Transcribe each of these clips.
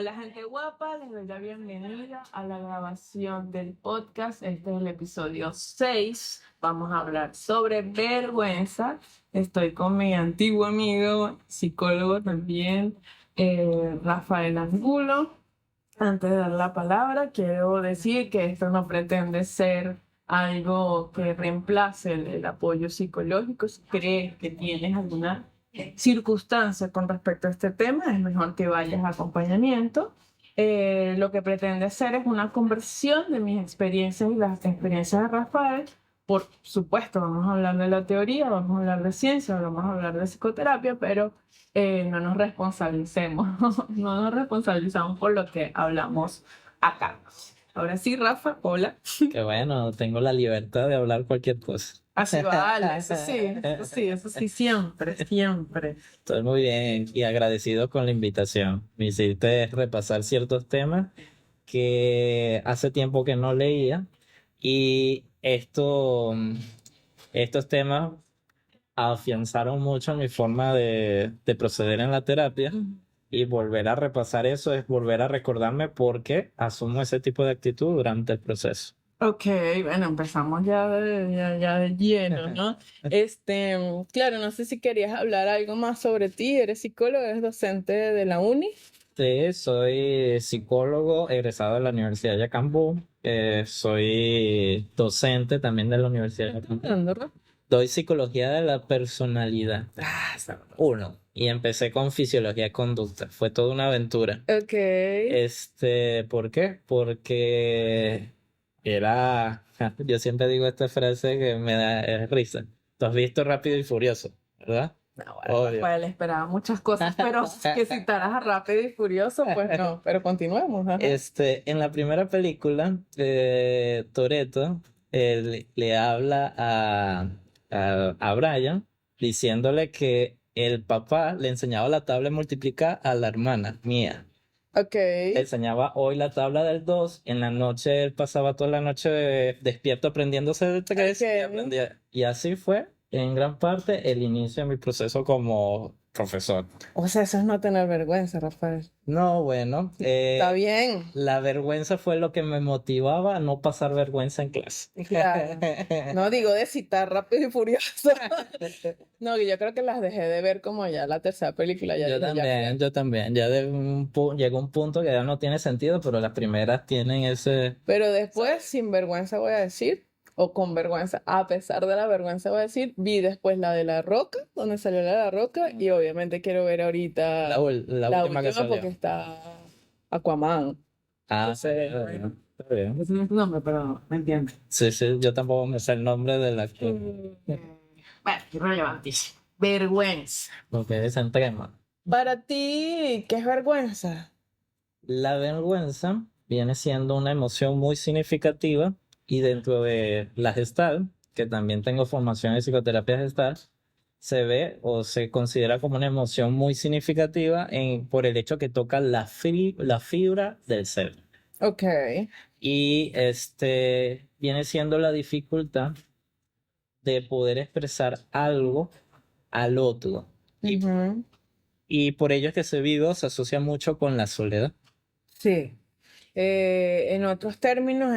Hola gente guapa, les doy la bienvenida a la grabación del podcast. Este es el episodio 6. Vamos a hablar sobre vergüenza. Estoy con mi antiguo amigo, psicólogo también, Rafael Angulo. Antes de dar la palabra, quiero decir que esto no pretende ser algo que reemplace el apoyo psicológico. Si crees que tienes alguna circunstancia con respecto a este tema, es mejor que vayas a acompañamiento. Lo que pretende hacer es una conversión de mis experiencias y las experiencias de Rafael. Por supuesto, vamos a hablar de la teoría, vamos a hablar de ciencia, vamos a hablar de psicoterapia, pero no nos responsabilicemos, no nos responsabilizamos por lo que hablamos acá. Ahora sí, Rafa, hola. Que bueno, tengo la libertad de hablar cualquier cosa. Así vale, eso sí, siempre, siempre. Estoy muy bien y agradecido con la invitación. Me hiciste repasar ciertos temas que hace tiempo que no leía y estos temas afianzaron mucho mi forma de proceder en la terapia y volver a repasar eso es volver a recordarme por qué asumo ese tipo de actitud durante el proceso. Ok, bueno, empezamos ya de lleno, ¿no? Claro, no sé si querías hablar algo más sobre ti. ¿Eres psicólogo? ¿Eres docente de la uni? Sí, soy psicólogo egresado de la Universidad de Yacambú. Soy docente también de la Universidad de Yacambú. ¿Dónde, Rafa? Doy psicología de la personalidad. Uno. Y empecé con fisiología de conducta. Fue toda una aventura. Ok. ¿Por qué? Porque yo siempre digo esta frase que me da risa. Tú has visto Rápido y Furioso, ¿verdad? No, bueno, Obvio. Rafael esperaba muchas cosas, pero que citaras a Rápido y Furioso, pues no, pero continuemos, ajá. En la primera película, Toretto le habla a Brian diciéndole que el papá le enseñaba la tabla de multiplicar a la hermana mía. Ok. Le enseñaba hoy la tabla del 2. En la noche él pasaba toda la noche despierto aprendiéndose de 3 Ok. y así fue en gran parte el inicio de mi proceso como profesor. O sea, eso es no tener vergüenza, Rafael. No, bueno, Está bien. la vergüenza fue lo que me motivaba a no pasar vergüenza en clase. Claro. No digo de citar Rápido y Furioso. No, yo creo que las dejé de ver como ya la tercera película. Ya Yo dije, ya también, fue. yo también. Ya llegó un punto que ya no tiene sentido, pero las primeras tienen ese... Pero después, sin vergüenza voy a decir, o con vergüenza, a pesar de la vergüenza voy a decir, vi después la de La Roca, donde salió la de La Roca, y obviamente quiero ver ahorita La última que porque salió. está Aquaman. Ah, Entonces, está bien. ese no es tu nombre, pero me entiendes. Sí, sí, yo tampoco me sé el nombre del actor. Bueno, irrelevantísimo. Vergüenza. Porque es en tema. Para ti, ¿qué es vergüenza? La vergüenza viene siendo una emoción muy significativa y dentro de la Gestalt, que también tengo formación en psicoterapia Gestalt, se ve o se considera como una emoción muy significativa por el hecho que toca la fibra del ser. Ok. Y viene siendo la dificultad de poder expresar algo al otro. Ujú. Y por ello es que ese video se asocia mucho con la soledad. Sí. En otros términos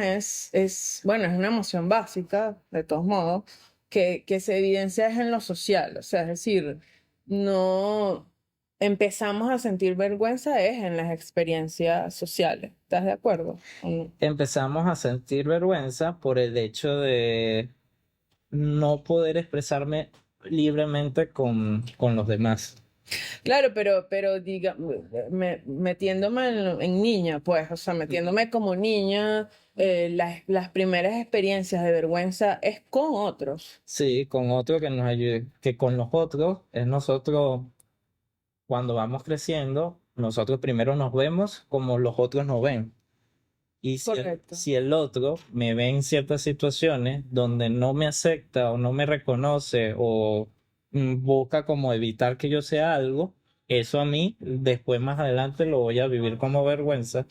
bueno, es una emoción básica, de todos modos, que se evidencia es en lo social, o sea, es decir, no empezamos a sentir vergüenza es en las experiencias sociales, ¿estás de acuerdo? ¿O no? Empezamos a sentir vergüenza por el hecho de no poder expresarme libremente con los demás. Claro, pero diga, metiéndome en niña, pues, o sea, metiéndome como niña, las primeras experiencias de vergüenza es con otros. Sí, con otro que nos ayude, que con los otros es nosotros, cuando vamos creciendo, nosotros primero nos vemos como los otros nos ven. Y Correcto. si el otro me ve en ciertas situaciones donde no me acepta o no me reconoce o busca como evitar que yo sea algo, eso a mí después más adelante lo voy a vivir como vergüenza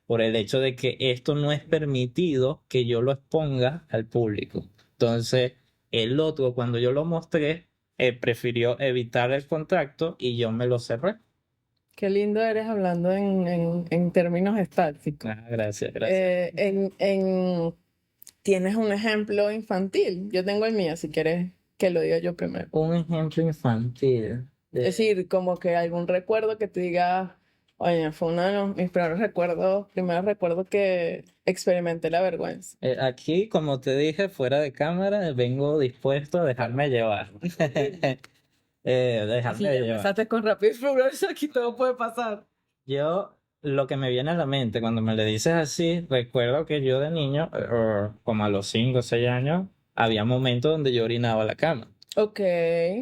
por el hecho de que esto no es permitido que yo lo exponga al público. Entonces, el otro cuando yo lo mostré, prefirió evitar el contacto y yo me lo cerré. Qué lindo eres hablando en términos estáticos. Ah, gracias, gracias. ¿Tienes un ejemplo infantil? Yo tengo el mío, si quieres que lo diga yo primero. Un ejemplo infantil. Es decir, como que algún recuerdo que te diga, oye, fue uno de mis primeros recuerdos que experimenté la vergüenza. Aquí, como te dije, fuera de cámara, vengo dispuesto a dejarme llevar. Si Dejarme ya llevar. empezaste con Rápido y Furioso, aquí todo puede pasar. Yo, lo que me viene a la mente cuando me le dices así, recuerdo que yo de niño, como a los 5 o 6 años, había momentos donde yo orinaba a la cama. Ok,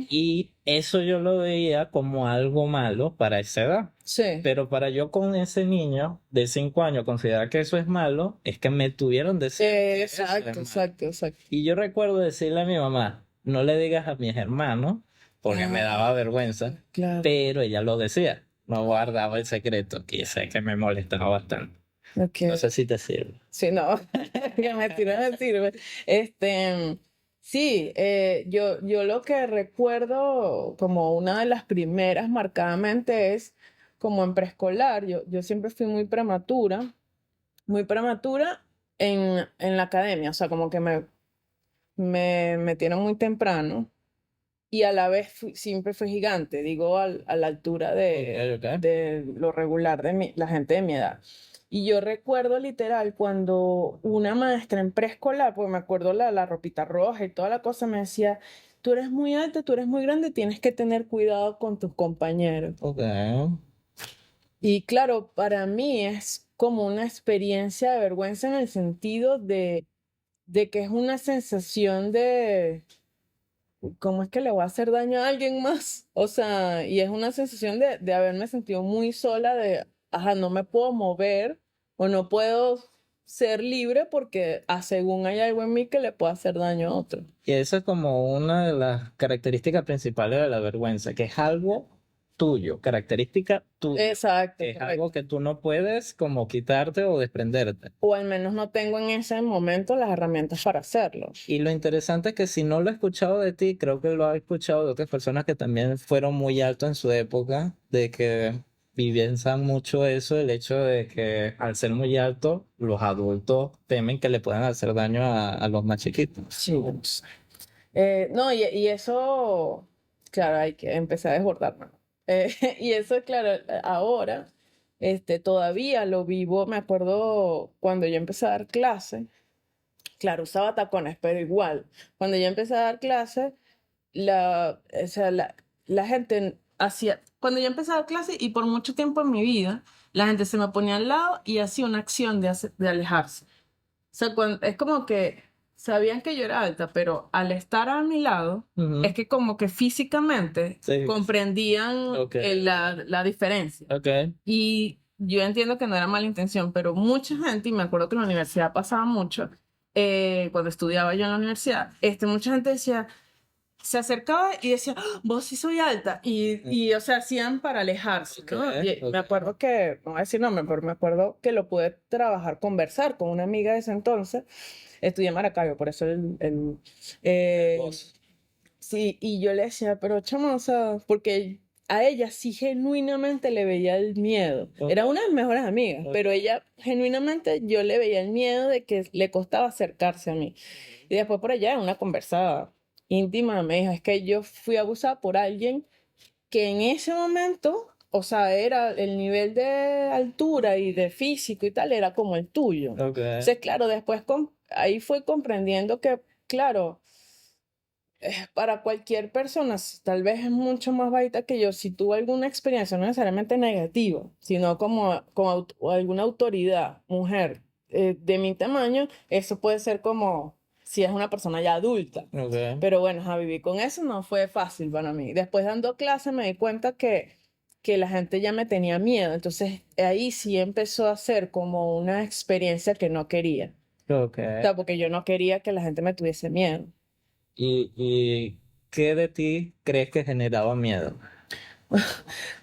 Y eso yo lo veía como algo malo para esa edad. sí. Pero para yo con ese niño de 5 años considerar que eso es malo, es que me tuvieron decir que eso es Exacto, malo. exacto, exacto. Y yo recuerdo decirle a mi mamá, no le digas a mis hermanos, porque me daba vergüenza, Claro. pero ella lo decía, no guardaba el secreto, que sé que me molestaba bastante. Ok. No sé si te sirve. Sí, no, que me sirve. Sí, yo lo que recuerdo como una de las primeras marcadamente es como en preescolar. Yo siempre fui muy prematura en la academia, o sea, como que me metieron muy temprano y a la vez siempre fui gigante, digo, a la altura Ok, ok. de lo regular de la gente de mi edad. Y yo recuerdo literal cuando una maestra en preescolar, porque me acuerdo la ropita roja y toda la cosa, me decía, tú eres muy alta, tú eres muy grande, tienes que tener cuidado con tus compañeros. Ok. Y claro, para mí es como una experiencia de vergüenza en el sentido de que es una sensación de ¿cómo es que le voy a hacer daño a alguien más? O sea, y es una sensación de haberme sentido muy sola, de, ajá, no me puedo mover o no puedo ser libre porque según hay algo en mí que le puede hacer daño a otro. Y eso es como una de las características principales de la vergüenza, que es algo tuyo, característica tuya. Exacto, Es correcto. algo que tú no puedes como quitarte o desprenderte. O al menos no tengo en ese momento las herramientas para hacerlo. Y lo interesante es que si no lo he escuchado de ti, creo que lo he escuchado de otras personas que también fueron muy altos en su época, de que piensan mucho eso, el hecho de que al ser muy alto, los adultos temen que le puedan hacer daño a los más chiquitos. Sí. No, y eso, claro, hay que empezar a desbordarme. Y eso, claro, ahora, todavía lo vivo, me acuerdo cuando yo empecé a dar clase, claro, usaba tacones, pero igual, cuando yo empecé a dar clase, o sea, la gente hacía, cuando yo empecé a dar clase y por mucho tiempo en mi vida, la gente se me ponía al lado y hacía una acción de alejarse. O sea, es como que sabían que yo era alta, pero al estar a mi lado, Ujú. es que como que físicamente Sí. comprendían Ok. la diferencia. Ok. Y yo entiendo que no era mala intención, pero mucha gente, y me acuerdo que en la universidad pasaba mucho, cuando estudiaba yo en la universidad, mucha gente decía, se acercaba y decía, "Ah, vos sí soy alta", y o sea, hacían para alejarse, ¿no? Ok, Y ok. me acuerdo que, no voy a decir nombre, pero me acuerdo que lo pude trabajar, conversar con una amiga de ese entonces, estudié en Maracaibo, por eso Vos. sí, y yo le decía, pero chamo, o sea, porque a ella sí genuinamente le veía el miedo. Ok. Era una de mis mejores amigas, Ok. pero ella genuinamente yo le veía el miedo de que le costaba acercarse a mí. Y después por allá en una conversada íntima me dijo, es que yo fui abusada por alguien que en ese momento, o sea, era el nivel de altura y de físico y tal, era como el tuyo. Ok. Entonces, claro, después ahí fue comprendiendo que, claro, para cualquier persona, tal vez es mucho más bajita que yo, si tuvo alguna experiencia, no necesariamente negativa, sino como alguna autoridad, mujer, de mi tamaño, eso puede ser como si es una persona ya adulta. Ok. Pero bueno, a vivir con eso no fue fácil para mí. Después dando clases me di cuenta que la gente ya me tenía miedo, entonces ahí sí empezó a ser como una experiencia que no quería. Ok. O sea, porque yo no quería que la gente me tuviese miedo. ¿Y qué de ti crees que generaba miedo?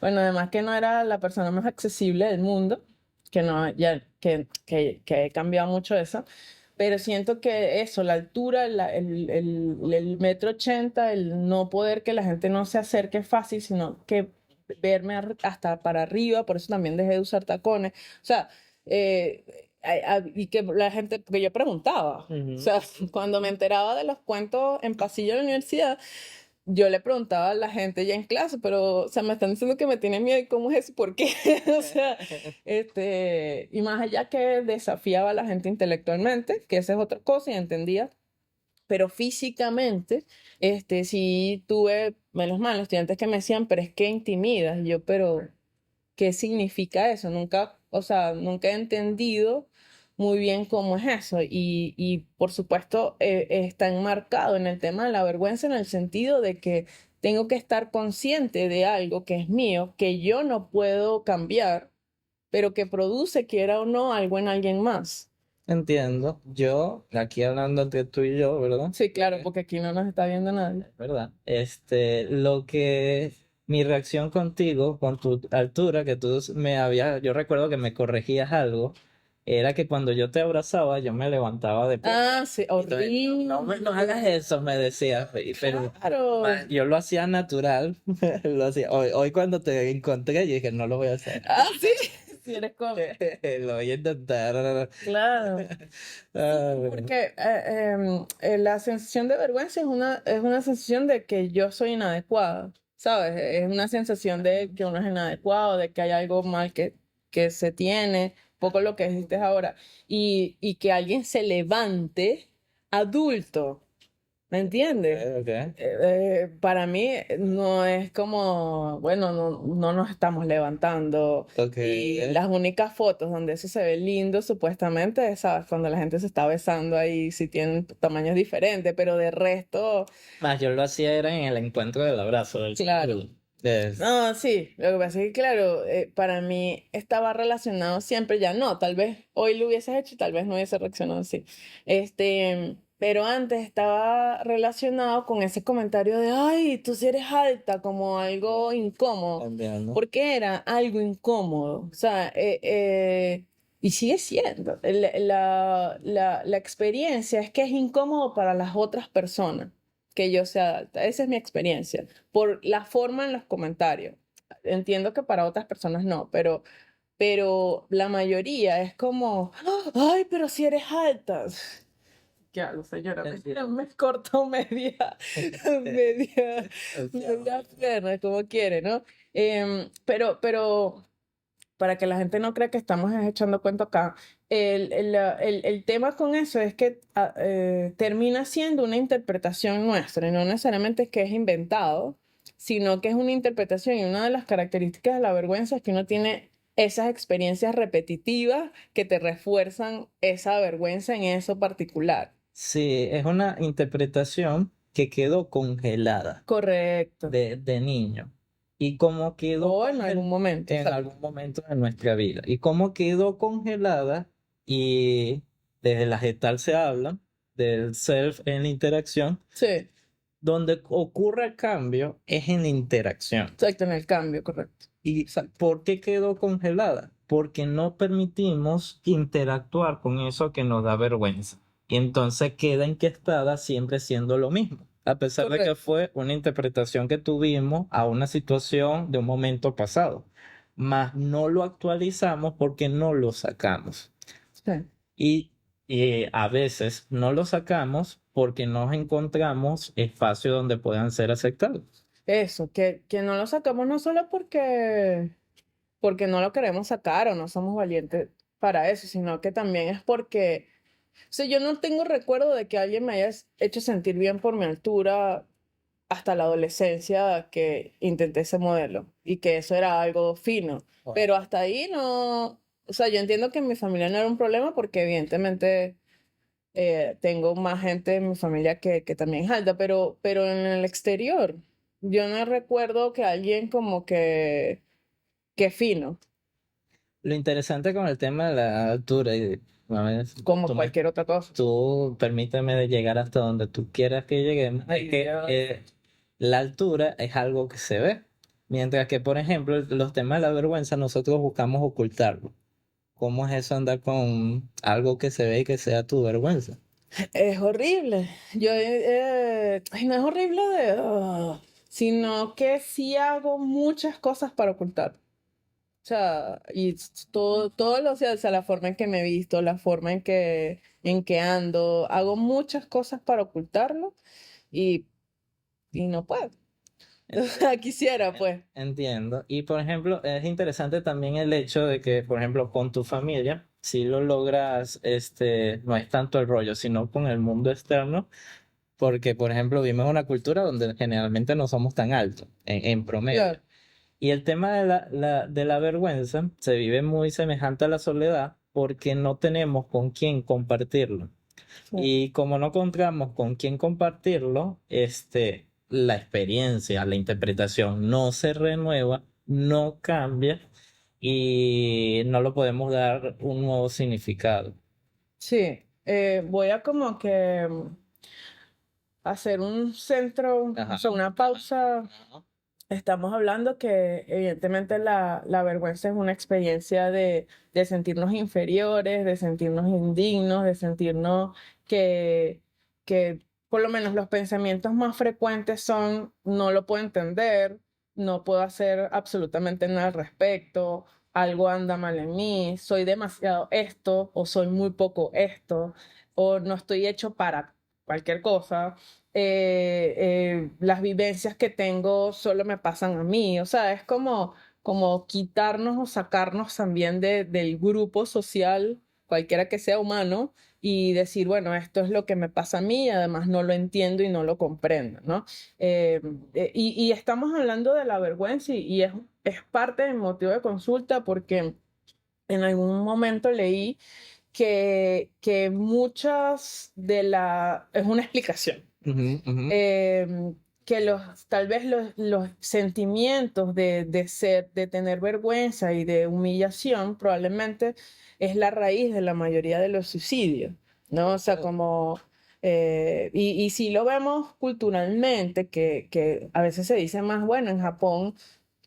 Bueno, además que no era la persona más accesible del mundo, que no, ya, que he cambiado mucho eso, pero siento que eso, la altura, el 1,80 m, el no poder que la gente no se acerque fácil, sino que verme hasta para arriba, por eso también dejé de usar tacones. O sea, y que la gente, porque yo preguntaba, o sea, cuando me enteraba de los cuentos en pasillo de la universidad, yo le preguntaba a la gente ya en clase, pero, o sea, me están diciendo que me tienen miedo, ¿y cómo es eso? ¿Por qué? O sea, y más allá que desafiaba a la gente intelectualmente, que esa es otra cosa, y entendía, pero físicamente, sí tuve, menos mal, estudiantes que me decían, pero es que intimidas. Y yo, pero, ¿qué significa eso? Nunca, o sea, nunca he entendido muy bien cómo es eso. Y por supuesto, está enmarcado en el tema de la vergüenza en el sentido de que tengo que estar consciente de algo que es mío, que yo no puedo cambiar, pero que produce, quiera o no, algo en alguien más. Entiendo. Yo, aquí hablando entre tú y yo, ¿verdad? Sí, claro, porque aquí no nos está viendo nadie. ¿Verdad? Mi reacción contigo, con tu altura, que yo recuerdo que me corregías algo, era que cuando yo te abrazaba, yo me levantaba de pie. Ah, sí, Entonces, no hagas eso, me decías, pero claro. yo lo hacía natural, lo hacía. Hoy cuando te encontré, yo dije, no lo voy a hacer. Ah, sí, sí eres cómico. Lo voy a intentar. Claro. Ah, bueno. Porque la sensación de vergüenza es una sensación de que yo soy inadecuada, ¿sabes? Es una sensación de que uno es inadecuado, de que hay algo mal que se tiene, poco lo que dijiste ahora, y que alguien se levante adulto. ¿Me entiendes? Ok, ok. Para mí no es como, bueno, no nos estamos levantando. Ok. Y las únicas fotos donde eso se ve lindo, supuestamente, ¿sabes? Cuando la gente se está besando ahí, sí tienen tamaños diferentes, pero de resto, Más yo lo hacía era en el encuentro del abrazo del claro. saludo. Es- No, sí, lo que pasa es que, claro, para mí estaba relacionado siempre, ya no, tal vez hoy lo hubieses hecho y tal vez no hubiese reaccionado así. Pero antes estaba relacionado con ese comentario de, ay, tú sí eres alta, como algo incómodo, Entiendo. porque era algo incómodo, o sea, y sigue siendo. La experiencia es que es incómodo para las otras personas que yo sea alta, esa es mi experiencia por la forma en los comentarios. Entiendo que para otras personas no, pero la mayoría es como, ay, pero si eres alta. Ya, lo señora, me cortó media pierna, como quiere, ¿no? Pero para que la gente no crea que estamos echando cuento acá, el tema con eso es que termina siendo una interpretación nuestra, y no necesariamente es que es inventado, sino que es una interpretación, y una de las características de la vergüenza es que uno tiene esas experiencias repetitivas que te refuerzan esa vergüenza en eso particular. Sí, es una interpretación que quedó congelada Correcto. de niño. Y cómo quedó O en algún momento. en Exacto. algún momento de nuestra vida. Y cómo quedó congelada y desde la Gestalt se habla del self en la interacción, Sí, donde ocurre el cambio es en la interacción. exacto, en el cambio, correcto. ¿Y Exacto. por qué quedó congelada? Porque no permitimos interactuar con eso que nos da vergüenza. Y entonces queda enquistada siempre siendo lo mismo. A pesar de que Correcto. fue una interpretación que tuvimos a una situación de un momento pasado. Mas no lo actualizamos porque no lo sacamos. Sí. Y, a veces no lo sacamos porque no encontramos espacios donde puedan ser aceptados. Eso, que no lo sacamos no solo porque no lo queremos sacar o no somos valientes para eso, sino que también es porque, o sea, yo no tengo recuerdo de que alguien me haya hecho sentir bien por mi altura hasta la adolescencia que intenté ese modelo y que eso era algo fino, Bueno. pero hasta ahí no, o sea, yo entiendo que en mi familia no era un problema porque evidentemente tengo más gente en mi familia que también es alta, pero en el exterior, yo no recuerdo que alguien como que fino, Lo interesante con el tema de la altura y a ver, como tú, cualquier otra cosa. tú permíteme de llegar hasta donde tú quieras que lleguemos, Ay, es que Dios. la altura es algo que se ve, mientras que, por ejemplo, los temas de la vergüenza nosotros buscamos ocultarlo. ¿Cómo es eso andar con algo que se ve y que sea tu vergüenza? Es horrible. Ay, no es horrible sino que sí hago muchas cosas para ocultar. O sea, y todo lo, o sea, la forma en que me he visto, la forma en que ando, hago muchas cosas para ocultarlo y, y no puedo. O sea, quisiera, pues. Entiendo. Y por ejemplo, es interesante también el hecho de que, por ejemplo, con tu familia, si lo logras, no es tanto el rollo, sino con el mundo externo, porque, por ejemplo, vivimos una cultura donde generalmente no somos tan altos en promedio. Claro. Y el tema de la vergüenza se vive muy semejante a la soledad porque no tenemos con quién compartirlo. Sí. Y como no encontramos con quién compartirlo, la experiencia, la interpretación no se renueva, no cambia y no lo podemos dar un nuevo significado. Sí, voy a como que hacer un centro, o Ajá. sea, una pausa. Estamos hablando que evidentemente la vergüenza es una experiencia de sentirnos inferiores, de sentirnos indignos, de sentirnos que, que por lo menos los pensamientos más frecuentes son no lo puedo entender, no puedo hacer absolutamente nada al respecto, algo anda mal en mí, soy demasiado esto o soy muy poco esto o no estoy hecho para cualquier cosa. Las vivencias que tengo solo me pasan a mí. O sea, es como quitarnos o sacarnos también del grupo social, cualquiera que sea humano, y decir, bueno, esto es lo que me pasa a mí, y además no lo entiendo y no lo comprendo, ¿no? Y estamos hablando de la vergüenza y es parte del motivo de consulta porque en algún momento leí que muchas de la... es una explicación Ujú, ujú. eh, que tal vez los sentimientos de tener vergüenza y de humillación probablemente es la raíz de la mayoría de los suicidios, ¿no? O sea, como, y si lo vemos culturalmente, que a veces se dice más, bueno, en Japón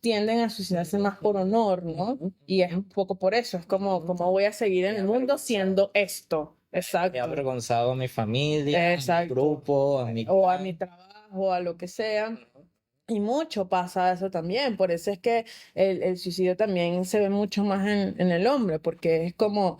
tienden a suicidarse más por honor, ¿no? Y es un poco por eso, es como voy a seguir en el mundo siendo esto. He Exacto. avergonzado a mi familia, a mi Exacto. grupo, a mi O a clan. mi trabajo, a lo que sea. Y mucho pasa eso también, por eso es que el suicidio también se ve mucho más en el hombre, porque es como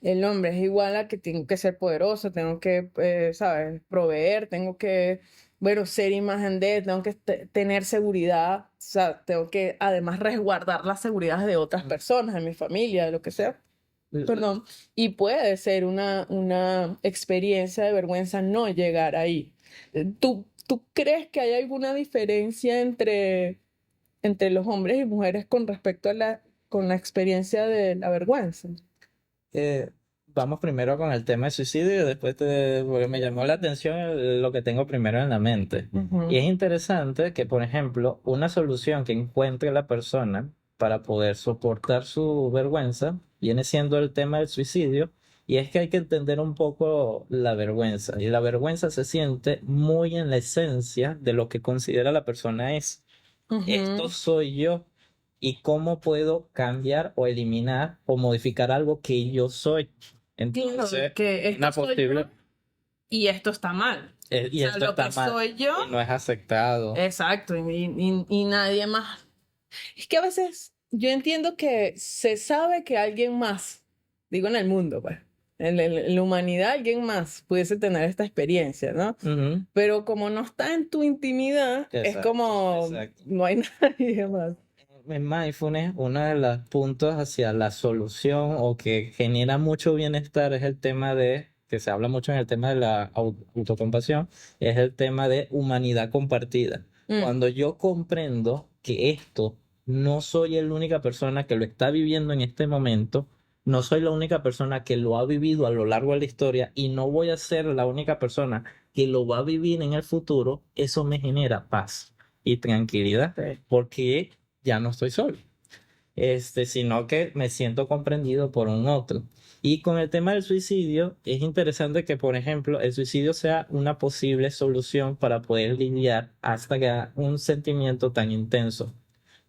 el hombre es igual a que tengo que ser poderoso, tengo que, ¿sabes? Proveer, tengo que, bueno, ser imagen de, tengo que tener seguridad, o sea, tengo que además resguardar la seguridad de otras personas, de mi familia, de lo que sea. Perdón, y puede ser una experiencia de vergüenza no llegar ahí. ¿Tú crees que hay alguna diferencia entre los hombres y mujeres con respecto con la experiencia de la vergüenza? Eh, Vamos primero con el tema de suicidio y después porque me llamó la atención lo que tengo primero en la mente. Ujú. Y es interesante que, por ejemplo, una solución que encuentre la persona para poder soportar su vergüenza viene siendo el tema del suicidio. Y es que hay que entender un poco la vergüenza. Y la vergüenza se siente muy en la esencia de lo que considera la persona es. Esto Ujú. soy yo y cómo puedo cambiar o eliminar o modificar algo que yo soy. Claro, Entonces, que una esto soy yo posible, y esto está mal. O y sea, esto lo está que mal soy yo, y no es aceptado. exacto, y nadie más. Es que a veces yo entiendo que se sabe que alguien más, digo en el mundo, pues, en la humanidad alguien más pudiese tener esta experiencia, ¿no? Ujú. Pero como no está en tu intimidad, es Exacto, como exacto. no hay nadie más. En mindfulness, uno de los puntos hacia la solución o que genera mucho bienestar es el tema que se habla mucho en el tema de la autocompasión, es el tema de humanidad compartida. Mm, Cuando yo comprendo que esto no soy la única persona que lo está viviendo en este momento, no soy la única persona que lo ha vivido a lo largo de la historia y no voy a ser la única persona que lo va a vivir en el futuro, eso me genera paz y tranquilidad sí. porque ya no estoy solo, sino que me siento comprendido por un otro. Y con el tema del suicidio, es interesante que, por ejemplo, el suicidio sea una posible solución para poder lidiar hasta que un sentimiento tan intenso.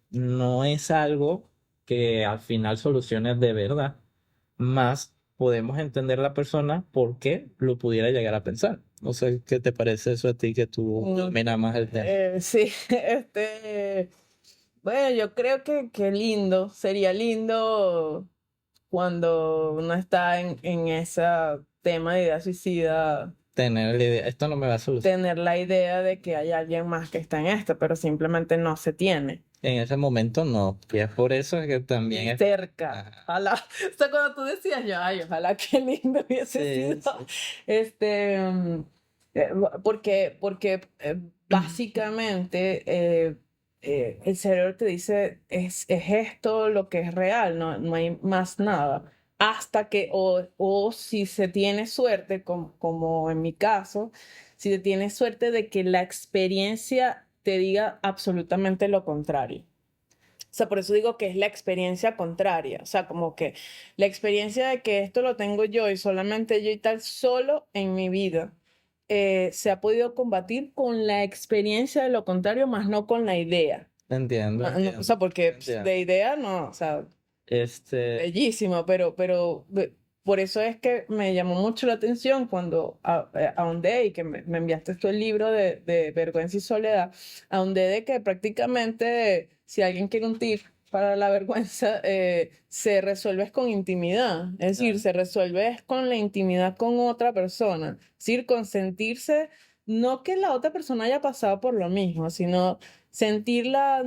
No es algo que al final solucione de verdad, más podemos entender la persona por qué lo pudiera llegar a pensar. No sé qué te parece eso a ti que tú No, dominas más el tema. sí, bueno, yo creo que lindo, sería lindo cuando uno está en ese tema de idea suicida, Tener la idea, esto no me va a solucionar. tener la idea de que hay alguien más que está en esto, pero simplemente no se tiene. En ese momento no. Y es por eso que también Ni es. cerca. Ajá. Ojalá. O sea, cuando tú decías yo, ay, ojalá qué lindo hubiese Sí, sido. sí. Este, mm, porque básicamente el cerebro te dice, es esto lo que es real, no hay más nada. Hasta que, o si se tiene suerte, como en mi caso, si se tiene suerte de que la experiencia te diga absolutamente lo contrario. O sea, por eso digo que es la experiencia contraria. O sea, como que la experiencia de que esto lo tengo yo y solamente yo y tal, solo en mi vida, se ha podido combatir con la experiencia de lo contrario, más no con la idea. Entiendo, O entiendo, sea, porque entiendo. de idea no, o sea, Este, bellísimo, pero por eso es que me llamó mucho la atención cuando ahondé y que me enviaste tú el libro de Vergüenza y Soledad, ahondé de que prácticamente si alguien quiere un tip para la vergüenza, se resuelve es con intimidad, es decir, claro, se resuelve es con la intimidad con otra persona, es decir, con sentirse, no que la otra persona haya pasado por lo mismo, sino sentir la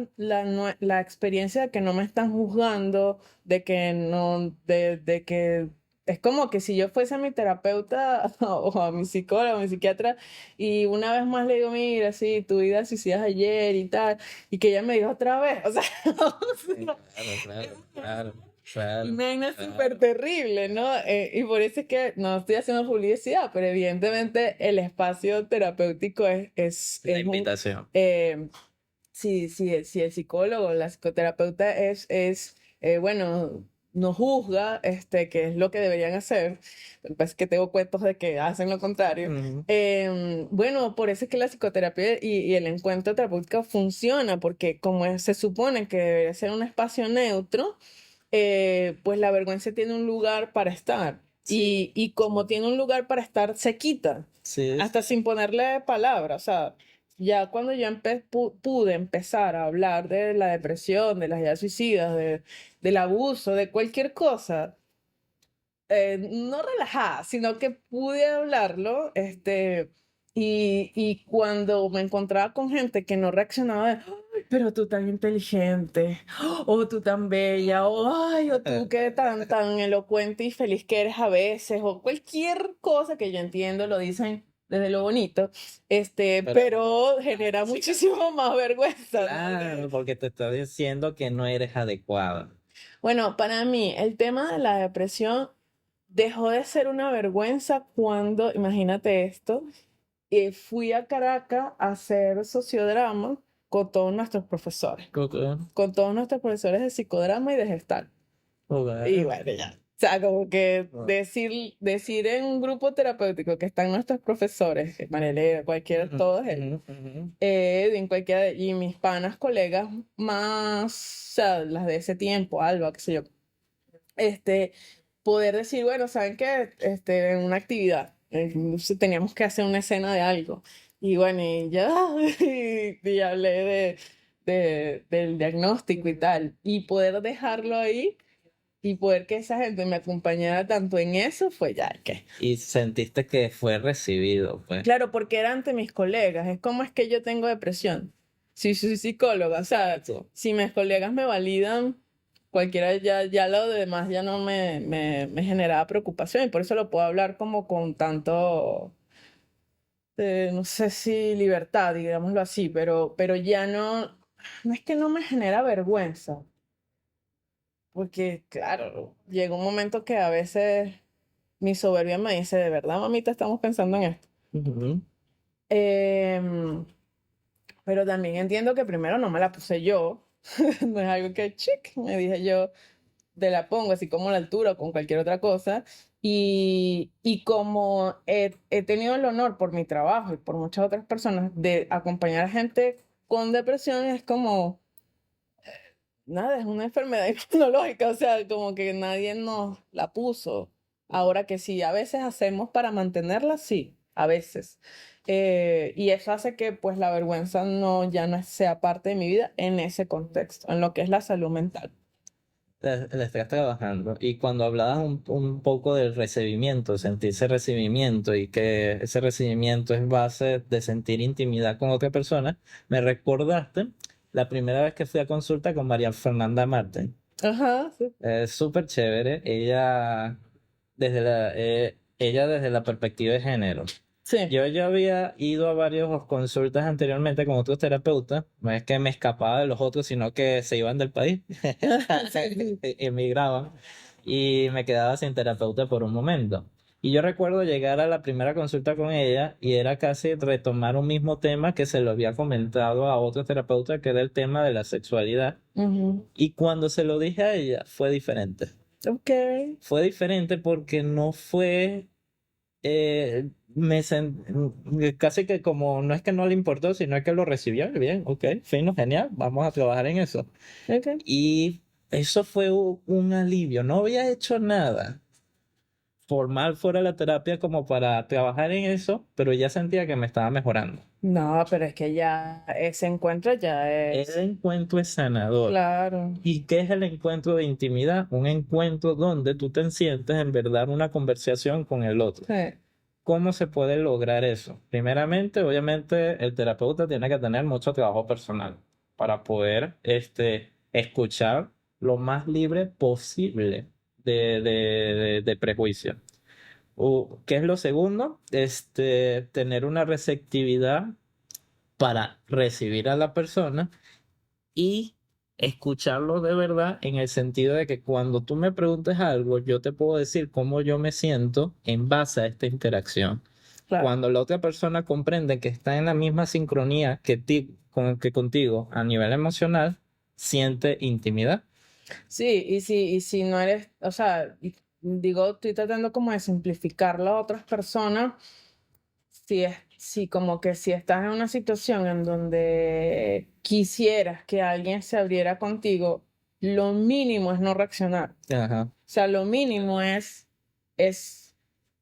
experiencia de que no me están juzgando, de que no, de que es como que si yo fuese a mi terapeuta o a mi psicólogo, a mi psiquiatra, y una vez más le digo, mira, sí, tu vida suicidas ayer y tal, y que ella me dijo otra vez, o sea, sí, claro, claro, claro, claro, una vaina súper claro. terrible, ¿no? Y por eso es que no estoy haciendo publicidad, pero evidentemente el espacio terapéutico La es un... invitación. eh, si el psicólogo, la psicoterapeuta bueno, no juzga, que es lo que deberían hacer, lo que pasa es que tengo cuentos de que hacen lo contrario. Ujú. Bueno, por eso es que la psicoterapia y el encuentro terapéutico funciona, porque se supone que debería ser un espacio neutro, pues la vergüenza tiene un lugar para estar. Sí, Y como tiene un lugar para estar, se quita sí, hasta sin ponerle palabras, o sea, ya cuando yo pude empezar a hablar de la depresión, de las ideas suicidas, del abuso, de cualquier cosa, no relajada, sino que pude hablarlo, y cuando me encontraba con gente que no reaccionaba de, "Ay, pero tú tan inteligente, o tú tan bella, o ay, o tú que tan elocuente y feliz que eres a veces, o cualquier cosa que yo entiendo, lo dicen desde lo bonito, pero genera muchísimo más vergüenza, ¿no? claro, porque te está diciendo que no eres adecuada. Bueno, para mí el tema de la depresión dejó de ser una vergüenza cuando, imagínate esto, fui a Caracas a hacer sociodrama con todos nuestros profesores, Ok, con todos nuestros profesores de psicodrama y de gestal. Y ok. bueno, ya. O sea, como que Ah. decir en un grupo terapéutico que están nuestros profesores, Marielena, cualquiera, Ujú, todos ellos, ujú, ujú. Edwin, cualquiera, y mis panas, colegas más, o sea, las de ese tiempo, Alba, qué sé yo, este, poder decir, bueno, ¿saben qué? En una actividad, teníamos que hacer una escena de algo. Y bueno, y ya, y hablé del diagnóstico y tal. Y poder dejarlo ahí y poder que esa gente me acompañara tanto en eso fue ya que. Y sentiste que fue recibido, pues. Claro, porque era ante mis colegas. Es como es que yo tengo depresión. Si soy psicóloga, o sea, Exacto. si mis colegas me validan, cualquiera ya lo demás ya no me generaba preocupación y por eso lo puedo hablar como con tanto, no sé si libertad, digámoslo así, pero ya no es que no me genera vergüenza, porque claro, llega un momento que a veces mi soberbia me dice, de verdad, mamita, estamos pensando en esto. Ujú. Em, Pero también entiendo que primero no me la puse yo. No es algo que chic, me dije yo, te la pongo así como a la altura o con cualquier otra cosa. Y como he tenido el honor por mi trabajo y por muchas otras personas de acompañar a gente con depresión, es como, nada, es una enfermedad inmunológica, o sea, como que nadie nos la puso. Ahora que sí, a veces hacemos para mantenerla, sí. a veces. Y eso hace que pues la vergüenza ya no sea parte de mi vida en ese contexto, en lo que es la salud mental. La estás trabajando. Y cuando hablabas un poco del recibimiento, sentir ese recibimiento y que ese recibimiento es base de sentir intimidad con otra persona, me recordaste la primera vez que fui a consulta con María Fernanda Marten. Ajá, sí. Es súper chévere. Ella desde la perspectiva de género. Sí. Yo ya había ido a varias consultas anteriormente con otros terapeutas. No es que me escapaba de los otros, sino que se iban del país, emigraban y me quedaba sin terapeuta por un momento. Y yo recuerdo llegar a la primera consulta con ella y era casi retomar un mismo tema que se lo había comentado a otro terapeuta, que era el tema de la sexualidad. Ujú. Y cuando se lo dije a ella, fue diferente. Ok. Fue diferente porque no fue casi que como no es que no le importó, sino que lo recibió bien, ok, fino, genial, vamos a trabajar en eso. Ok. Y eso fue un alivio. No había hecho nada formal fuera de la terapia como para trabajar en eso, pero ya sentía que me estaba mejorando. No, pero es que ya ese encuentro ya El es, encuentro es sanador. claro. ¿Y qué es el encuentro de intimidad? Un encuentro donde tú te sientes en verdad una conversación con el otro. Sí. ¿Cómo se puede lograr eso? Primeramente, obviamente, el terapeuta tiene que tener mucho trabajo personal para poder escuchar lo más libre posible de prejuicio. ¿Qué es lo segundo? Tener una receptividad para recibir a la persona y escucharlo de verdad en el sentido de que cuando tú me preguntes algo, yo te puedo decir cómo yo me siento en base a esta interacción. Claro. Cuando la otra persona comprende que está en la misma sincronía que contigo a nivel emocional, siente intimidad. Sí, y si no eres, o sea, digo, estoy tratando como de simplificarlo a otras personas, si como que si estás en una situación en donde quisieras que alguien se abriera contigo, lo mínimo es no reaccionar. Ajá. O sea, lo mínimo es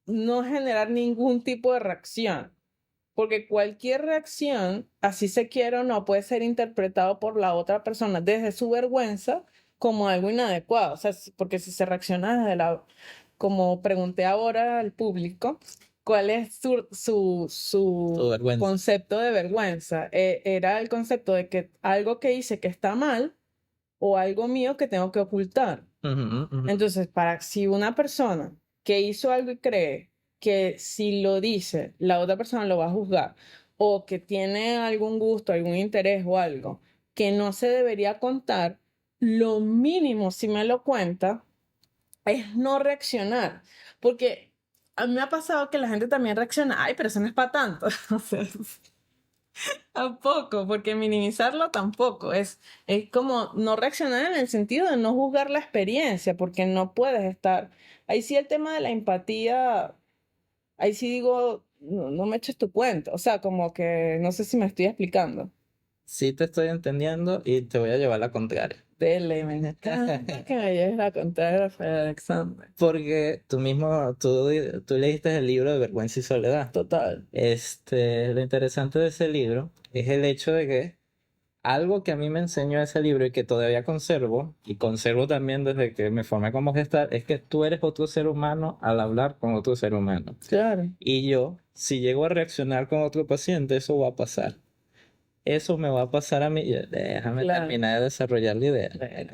no generar ningún tipo de reacción. Porque cualquier reacción, así se quiera o no, puede ser interpretado por la otra persona desde su vergüenza como algo inadecuado. O sea, porque si se reacciona como pregunté ahora al público, ¿cuál es Tu su vergüenza. concepto de vergüenza? Era el concepto de que algo que hice que está mal o algo mío que tengo que ocultar. Ujú, ujú. Entonces, si una persona que hizo algo y cree que si lo dice, la otra persona lo va a juzgar, o que tiene algún gusto, algún interés o algo que no se debería contar, lo mínimo si me lo cuenta es no reaccionar. Porque a mí me ha pasado que la gente también reacciona, ay, pero eso no es para tanto. O sea, tampoco, porque minimizarlo tampoco. Es como no reaccionar en el sentido de no juzgar la experiencia, porque no puedes estar. Ahí sí el tema de la empatía, ahí sí digo, no, no me eches tu cuento. O sea, como que no sé si me estoy explicando. Sí te estoy entendiendo y te voy a llevar la contraria. Dele, me encanta que me lleves la contraria, Rafael Alexander. Porque tú leíste el libro de Vergüenza y Soledad. Total. Lo interesante de ese libro es el hecho de que algo que a mí me enseñó ese libro y que todavía conservo, y conservo también desde que me formé como gestal, es que tú eres otro ser humano al hablar con otro ser humano. Claro. Y yo, si llego a reaccionar con otro paciente, eso va a pasar. Eso me va a pasar a mí. Déjame Claro. terminar de desarrollar la idea. Bueno.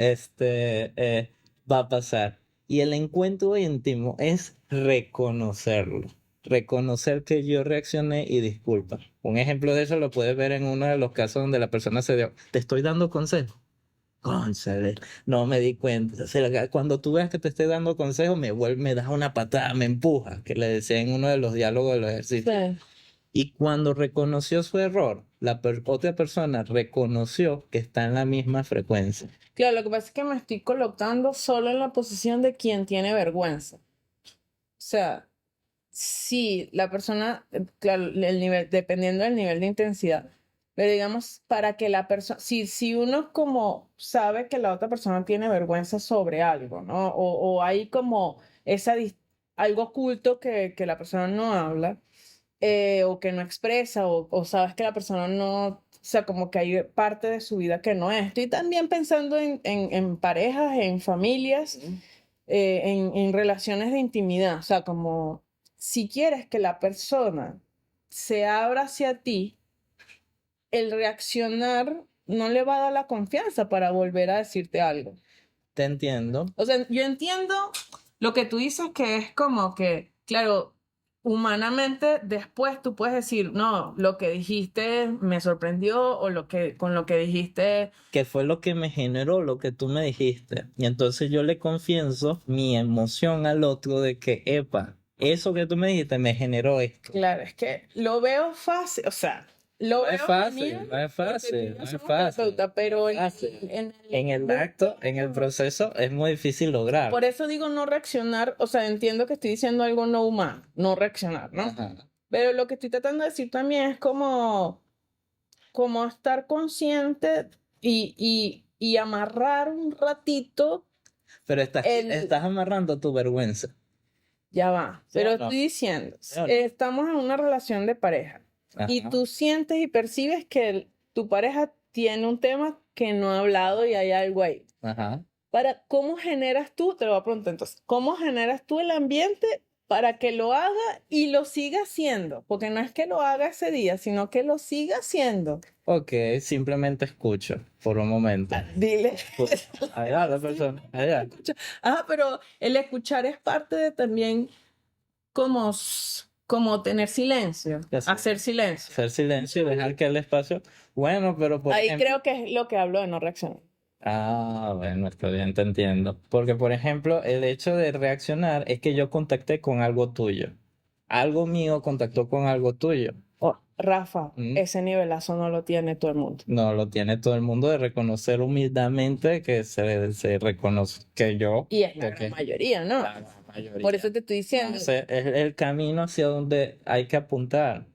Va a pasar. Y el encuentro íntimo es reconocerlo. Reconocer que yo reaccioné y disculpa. Un ejemplo de eso lo puedes ver en uno de los casos donde la persona se dio. Te estoy dando consejo. Cónchale, no me di cuenta. O sea, cuando tú veas que te estoy dando consejo, me das una patada, me empuja, que le decía en uno de los diálogos de los ejercicios. Sí. Y cuando reconoció su error, otra persona reconoció que está en la misma frecuencia. Claro, lo que pasa es que me estoy colocando solo en la posición de quien tiene vergüenza. O sea, sí, la persona, claro, el nivel, dependiendo del nivel de intensidad, pero digamos, para que la persona, si uno como sabe que la otra persona tiene vergüenza sobre algo, ¿no? O hay como algo oculto que la persona no habla, o que no expresa, o sabes que la persona no, o sea, como que hay parte de su vida que no es. Estoy también pensando en parejas, en familias, en relaciones de intimidad, o sea, como si quieres que la persona se abra hacia ti, el reaccionar no le va a dar la confianza para volver a decirte algo. Te entiendo. O sea, yo entiendo lo que tú dices, que es como que, claro, humanamente después tú puedes decir, no, lo que dijiste me sorprendió, o con lo que dijiste, Que fue lo que me generó lo que tú me dijiste. Y entonces yo le confieso mi emoción al otro de que, epa, eso que tú me dijiste me generó esto. claro, es que lo veo fácil, o sea, lo No es veo fácil, genial no es porque tú y fácil, yo no es somos fácil. terapeutas, pero Fácil. en En el acto, en el proceso, es muy difícil lograr. por eso digo no reaccionar, o sea, entiendo que estoy diciendo algo no humano, no reaccionar, ¿no? Ajá. Pero lo que estoy tratando de decir también es como estar consciente y amarrar un ratito Pero estás el... amarrando tu vergüenza. Ya va, ¿Sí pero o no? estoy diciendo, ¿Sí o no? estamos en una relación de pareja y Ajá. tú sientes y percibes que tu pareja tiene un tema que no ha hablado y hay algo ahí. Ajá. ¿Cómo generas tú? Te lo voy a preguntar entonces, ¿cómo generas tú el ambiente para que lo haga y lo siga haciendo? Porque no es que lo haga ese día, sino que lo siga haciendo. Ok, simplemente escucho por un momento. Dile. Allá la persona, allá. Pero el escuchar es parte de también como tener silencio, Ya sé. hacer silencio. Hacer silencio y dejar que el espacio. Bueno, pero por Ahí ejemplo. creo que es lo que hablo de no reaccionar. Ah, bueno, está bien, te entiendo. Porque, por ejemplo, el hecho de reaccionar es que yo contacté con algo tuyo. Algo mío contactó con algo tuyo. Oh, Rafa, Mm. ese nivelazo no lo tiene todo el mundo. No lo tiene todo el mundo de reconocer humildemente que se reconoce que yo. Y es la Ok. gran mayoría, ¿no? La gran mayoría. Por eso te estoy diciendo. Entonces, es el camino hacia donde hay que apuntar.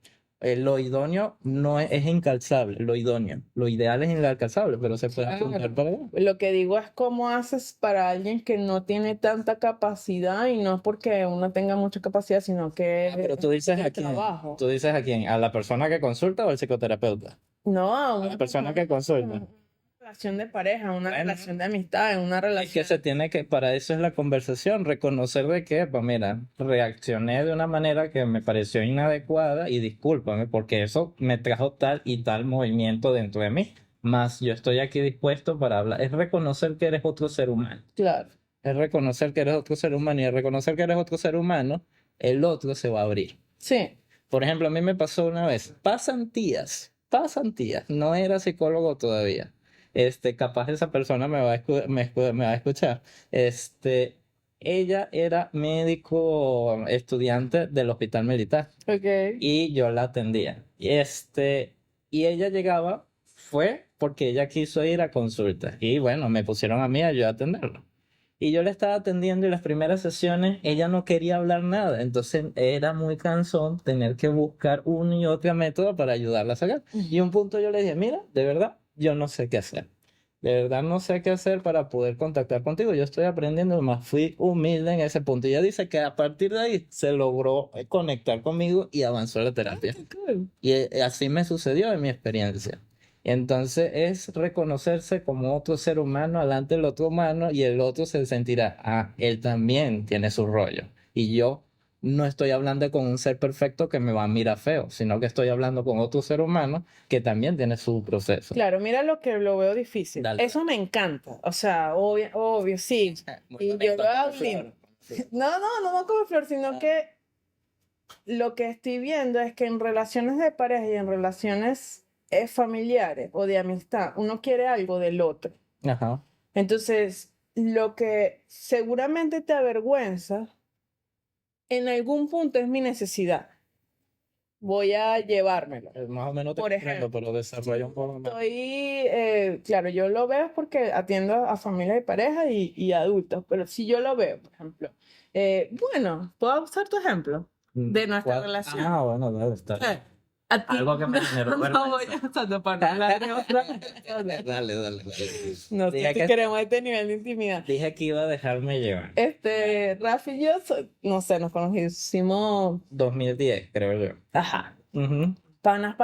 Lo idóneo no es incalzable, lo idóneo. Lo ideal es inalcanzable, pero se puede Claro. apuntar para allá. Lo que digo es cómo haces para alguien que no tiene tanta capacidad, y no es porque uno tenga mucha capacidad, sino que Pero tú dices el a quién. trabajo. ¿Tú dices a quién? ¿A la persona que consulta o al psicoterapeuta? No, A la persona que consulta. una relación de pareja, una Bueno. relación de amistad, una Es que relación. se tiene que, para eso es la conversación, reconocer de que, pues mira, reaccioné de una manera que me pareció inadecuada y discúlpame porque eso me trajo tal y tal movimiento dentro de mí. Más yo estoy aquí dispuesto para hablar. Es reconocer que eres otro ser humano. Claro. Es reconocer que eres otro ser humano y al reconocer que eres otro ser humano, el otro se va a abrir. Sí. Por ejemplo, a mí me pasó una vez, pasan tías, no era psicólogo todavía. Capaz esa persona me va a escuchar. Ella era médico estudiante del hospital militar Ok. y yo la atendía. Y ella llegaba, fue porque ella quiso ir a consulta. Y bueno, me pusieron a mí a yo atenderlo. Y yo le estaba atendiendo y las primeras sesiones ella no quería hablar nada. Entonces era muy cansón tener que buscar un y otro método para ayudarla a sacar. Y un punto yo le dije, mira, de verdad, yo no sé qué hacer. De verdad no sé qué hacer para poder contactar contigo. Yo estoy aprendiendo, más fui humilde en ese punto. Y ella dice que a partir de ahí se logró conectar conmigo y avanzó la terapia. Y así me sucedió en mi experiencia. Entonces es reconocerse como otro ser humano delante del otro humano y el otro se sentirá, ah, él también tiene su rollo. Y yo no estoy hablando con un ser perfecto que me va a mirar feo, sino que estoy hablando con otro ser humano que también tiene su proceso. Claro, mira lo que lo veo difícil. Dale. Eso me encanta. O sea, obvio, sí. Muy Y bonito, yo lo hago flor. lindo. No como flor, sino que lo que estoy viendo es que en relaciones de pareja y en relaciones familiares o de amistad, uno quiere algo del otro. Ajá. Entonces, lo que seguramente te avergüenza, en algún punto es mi necesidad. Voy a llevármelo. Más o menos te Por comprendo, ejemplo, pero desarrolla un poco más. claro, yo lo veo porque atiendo a familias de pareja y adultos, pero si yo lo veo, por ejemplo, bueno, ¿puedo usar tu ejemplo de nuestra relación? Ah, bueno, dale, está bien. A ti Algo que me generó no voy vergüenza. a saltar para no hablar de otra. Dale. No sé Dije si que, queremos este nivel de intimidad. dije que iba a dejarme llevar. Rafa y yo, no sé, nos conocimos, 2010, creo yo. ajá, Ujú. panas,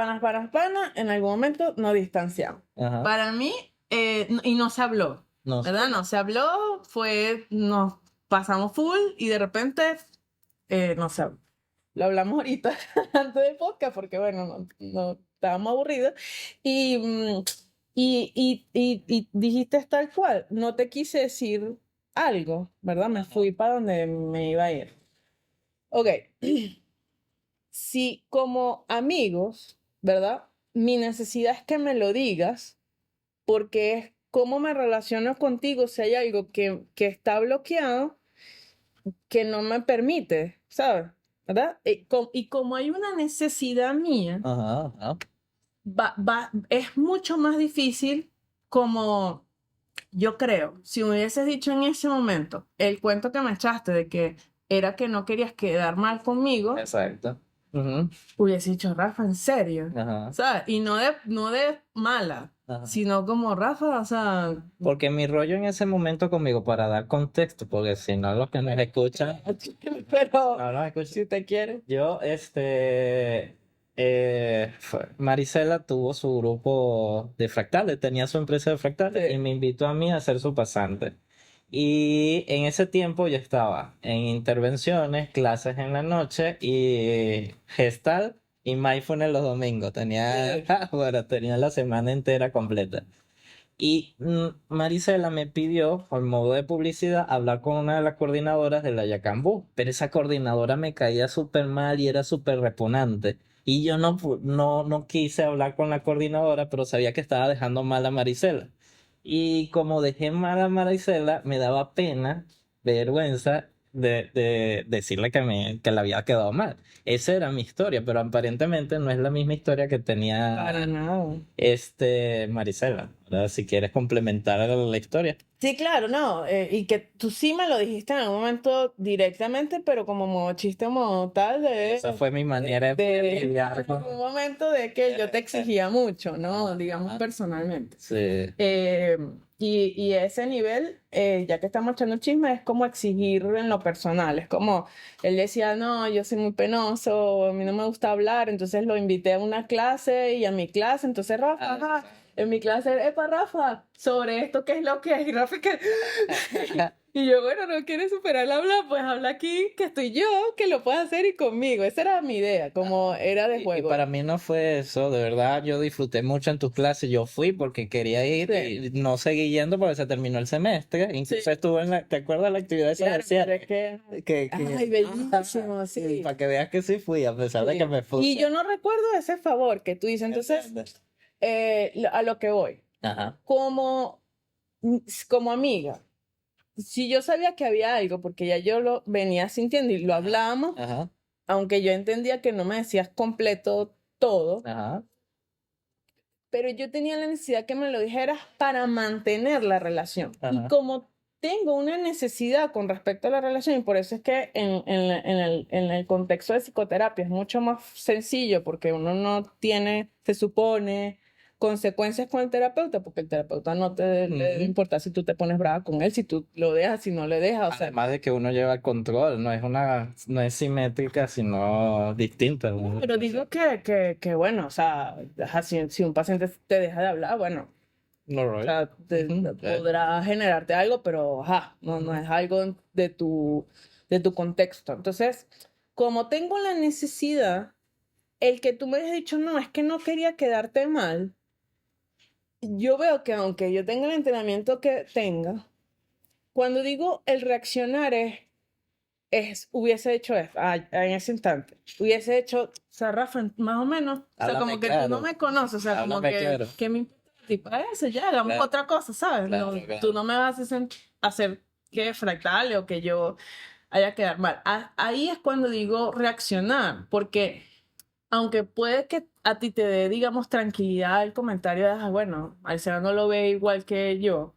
en algún momento nos distanciamos. Ajá. Para mí, y no se habló, No sé. ¿verdad? No se habló, nos pasamos full y de repente, no sé, lo hablamos ahorita antes del podcast porque, bueno, no estábamos aburridos y, y dijiste tal cual, no te quise decir algo, ¿verdad? Me fui para donde me iba a ir. Ok, si como amigos, ¿verdad? Mi necesidad es que me lo digas porque es cómo me relaciono contigo si hay algo que está bloqueado que no me permite, ¿sabes? ¿Verdad? Y como hay una necesidad mía, Ajá. es mucho más difícil como yo creo, si me hubieses dicho en ese momento el cuento que me echaste de que era que no querías quedar mal conmigo, Exacto. Ujú. hubiese dicho, Rafa, ¿en serio? Ajá. ¿Sabes? Y no de mala, Ajá. sino como, Rafa, o sea, Porque mi rollo en ese momento conmigo, para dar contexto, porque si no los que nos escuchan, pero no los escuchan. si usted quiere. Yo, Marisela tuvo su grupo de fractales, tenía su empresa de fractales Sí. y me invitó a mí a ser su pasante. Y en ese tiempo yo estaba en intervenciones, clases en la noche y gestal y mindfulness los domingos. Tenía, Sí. bueno, tenía la semana entera completa. Y Marisela me pidió, por modo de publicidad, hablar con una de las coordinadoras de la Yacambú, pero esa coordinadora me caía súper mal y era súper repugnante. Y yo no quise hablar con la coordinadora, pero sabía que estaba dejando mal a Marisela. Y como dejé mal a Marisela, me daba pena, vergüenza de decirle que le había quedado mal. Esa era mi historia, pero aparentemente no es la misma historia que tenía Para nada. Marisela, ¿verdad? Si quieres complementar la historia. Sí, claro, no, y que tú sí me lo dijiste en algún momento directamente, pero como modo chiste, modo tal, Esa fue mi manera de lidiar con... un momento de que yo te exigía mucho, ¿no? Digamos personalmente. Sí, Eh, y ese nivel, ya que estamos echando chisme, es como exigir en lo personal. Es como, él decía, no, yo soy muy penoso, a mí no me gusta hablar, entonces lo invité a una clase y a mi clase, entonces Rafa, ajá, en mi clase, epa, Rafa, sobre esto, ¿qué es lo que es? Y Rafa, ¿qué? Y yo, bueno, no quieres superar el habla, pues habla aquí, que estoy yo, que lo puedes hacer y conmigo. Esa era mi idea, como era de y juego. para mí no fue eso, de verdad, yo disfruté mucho en tus clases, yo fui porque quería ir Sí. y no seguí yendo porque se terminó el semestre, incluso Sí. estuve en ¿te acuerdas la actividad esa Claro, pero social? es que... Que, Ay, bellísimo, sí. para que veas que sí fui, a pesar de Sí. que me puse. Y yo no recuerdo ese favor que tú dices, entonces, a lo que voy, Ajá, como, como amiga, si yo sabía que había algo, porque ya yo lo venía sintiendo y lo hablábamos, ajá, aunque yo entendía que no me decías completo todo, ajá, pero yo tenía la necesidad que me lo dijeras para mantener la relación. Y ajá. como tengo una necesidad con respecto a la relación, y por eso es que en el contexto de psicoterapia es mucho más sencillo, porque uno no tiene, se supone, consecuencias con el terapeuta, porque el terapeuta no te debe Ujú. importar si tú te pones brava con él, si tú lo dejas, si no le dejas, o sea, Además de que uno lleva el control, no es simétrica, sino distinta. ¿No? pero digo que bueno, o sea, ajá, si un paciente te deja de hablar, bueno. No, O right. sea, Ujú. podrá generarte algo, pero ajá, no es algo de tu contexto. Entonces, como tengo la necesidad, el que tú me hayas dicho, no, es que no quería quedarte mal, yo veo que aunque yo tenga el entrenamiento que tenga, cuando digo el reaccionar hubiese hecho esto, en ese instante, hubiese hecho, o sea, Rafa, más o menos, o sea, Háblame como que tú no claro. me conoces, o sea, como Háblame claro. que me importa, tipo, eso ya, hagamos Claro. otra cosa, ¿sabes? Claro, No, claro. tú no me vas a hacer que fractale o que yo haya quedar mal. Ahí es cuando digo reaccionar, porque aunque puede que a ti te dé, digamos, tranquilidad el comentario de, bueno, Marcela no lo ve igual que yo,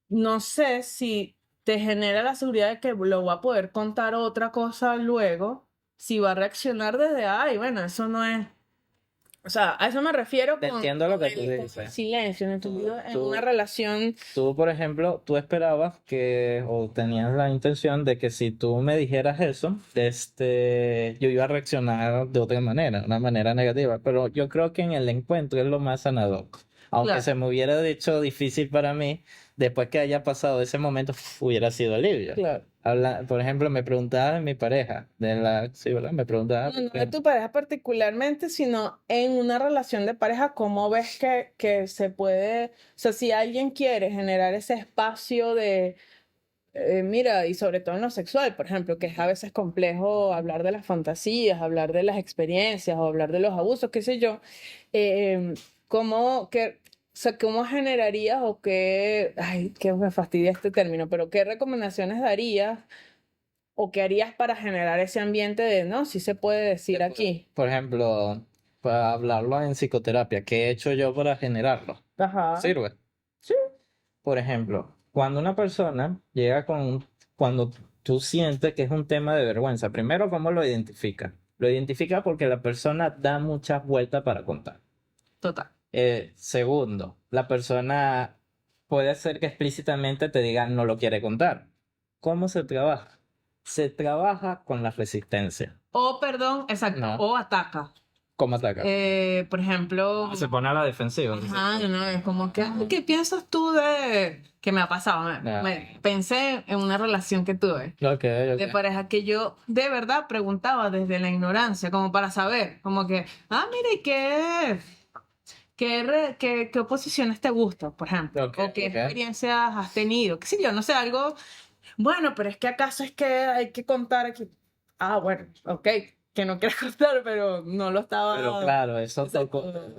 no sé si te genera la seguridad de que lo va a poder contar otra cosa luego, si va a reaccionar desde, ay, bueno, eso no es, O sea, a eso me refiero Te con, entiendo lo que tú con el dices. silencio, en el sentido, en Tú, una relación. tú, por ejemplo, tú esperabas que, o tenías la intención de que si tú me dijeras eso, yo iba a reaccionar de otra manera, una manera negativa. Pero yo creo que en el encuentro es lo más sanador. Aunque Claro, se me hubiera hecho difícil para mí, después que haya pasado ese momento, hubiera sido alivio. claro. Por ejemplo, me preguntaba de mi pareja, sí, ¿verdad? Me preguntaba, No, no de tu pareja particularmente, sino en una relación de pareja, ¿cómo ves que se puede, o sea, si alguien quiere generar ese espacio de, mira, y sobre todo en lo sexual, por ejemplo, que es a veces complejo hablar de las fantasías, hablar de las experiencias o hablar de los abusos, qué sé yo, eh, o sea, ¿cómo generarías o qué, ay, que me fastidia este término, pero qué recomendaciones darías o qué harías para generar ese ambiente de, no, sí se puede decir aquí? por ejemplo, para hablarlo en psicoterapia, ¿qué he hecho yo para generarlo? Ajá. ¿Sirve? Por ejemplo, cuando una persona cuando tú sientes que es un tema de vergüenza, primero, ¿cómo lo identifica? Lo identifica porque la persona da muchas vueltas para contar. Total. Segundo, la persona puede ser que explícitamente te diga no lo quiere contar. ¿Cómo se trabaja? Se trabaja con la resistencia. O, perdón, exacto, No. o ataca. ¿Cómo atacar? Por ejemplo, Se pone a la defensiva. ajá, no, es como que, "Ay, ¿qué piensas tú de que me ha pasado? Ah, Pensé en una relación que tuve ok, de ok. pareja que yo de verdad preguntaba desde la ignorancia, como para saber, como que, mira, ¿y qué posiciones te gustan, por ejemplo? Ok, O qué ok. experiencias has tenido, qué sé yo, no sé, algo, bueno, pero es que acaso es que hay que contar aquí. Bueno, ok, que no quieras contar, pero no lo Pero estaba. claro, Exacto.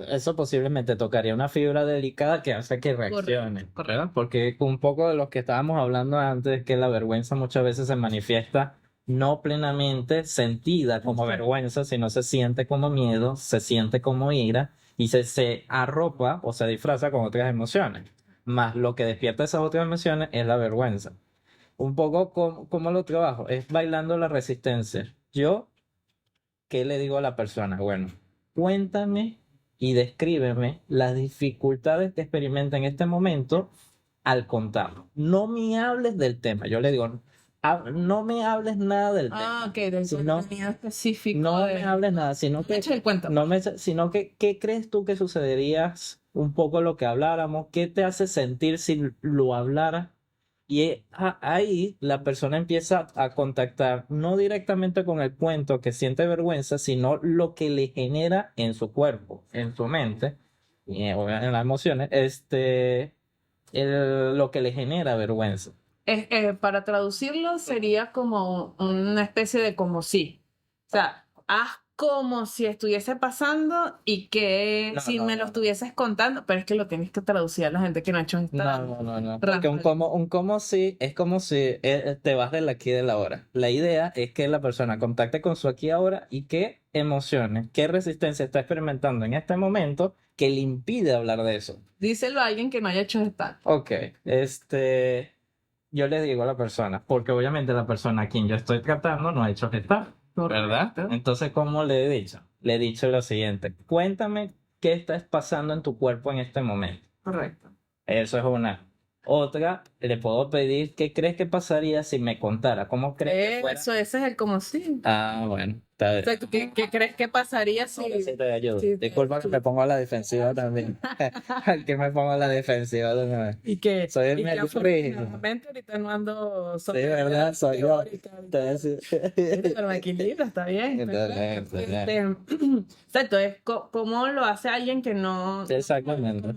eso posiblemente tocaría una fibra delicada que hace que Correcto, reaccione, correcto. ¿verdad? Porque un poco de lo que estábamos hablando antes, que la vergüenza muchas veces se manifiesta no plenamente sentida como Exacto. vergüenza, sino se siente como miedo, se siente como ira y se arropa o se disfraza con otras emociones. Más lo que despierta esas otras emociones es la vergüenza. Un poco como lo trabajo, es bailando la resistencia. Yo, ¿qué le digo a la persona? Bueno, cuéntame y descríbeme las dificultades que experimenta en este momento al contarlo. No me hables del tema. Yo le digo, no me hables nada del tema, Ok, del sino contenido específico no me de. hables nada, sino que Echa el cuento. no me, sino que ¿qué crees tú que sucedería un poco lo que habláramos? ¿Qué te hace sentir si lo hablara? Y ahí la persona empieza a contactar no directamente con el cuento que siente vergüenza, sino lo que le genera en su cuerpo, en su mente, y en las emociones, lo que le genera vergüenza. Para traducirlo sería como una especie de como si. O sea, haz como si estuviese pasando y que No, si no, me lo no. estuvieses contando, pero es que lo tienes que traducir a la gente que no ha hecho esta No. Porque rampa. un como si es como si te vas del aquí y del ahora. La idea es que la persona contacte con su aquí y ahora y qué emociones, qué resistencia está experimentando en este momento que le impide hablar de eso. Díselo a alguien que no haya hecho esta. Ok, yo le digo a la persona, porque obviamente la persona a quien yo estoy tratando no ha hecho gestar, ¿verdad? Correcto. Entonces, ¿cómo le he dicho? Le he dicho lo siguiente, cuéntame qué está pasando en tu cuerpo en este momento. Correcto. Eso es una. Otra, le puedo pedir, ¿qué crees que pasaría si me contara? ¿Cómo crees que fuera? Ese es el como si. Bueno, está bien. Exacto. ¿Qué crees que pasaría si, Sí te ayudo. si Disculpa que me pongo a la defensiva también. Que me pongo a la defensiva de una vez. y que, Soy el y que medio rígido. afortunadamente ahorita no ando Sí, ¿verdad? Soy yo. Entonces, Entonces, pero me equilibra, está bien. Está bien. Exacto, es cómo lo hace alguien que no. Exactamente.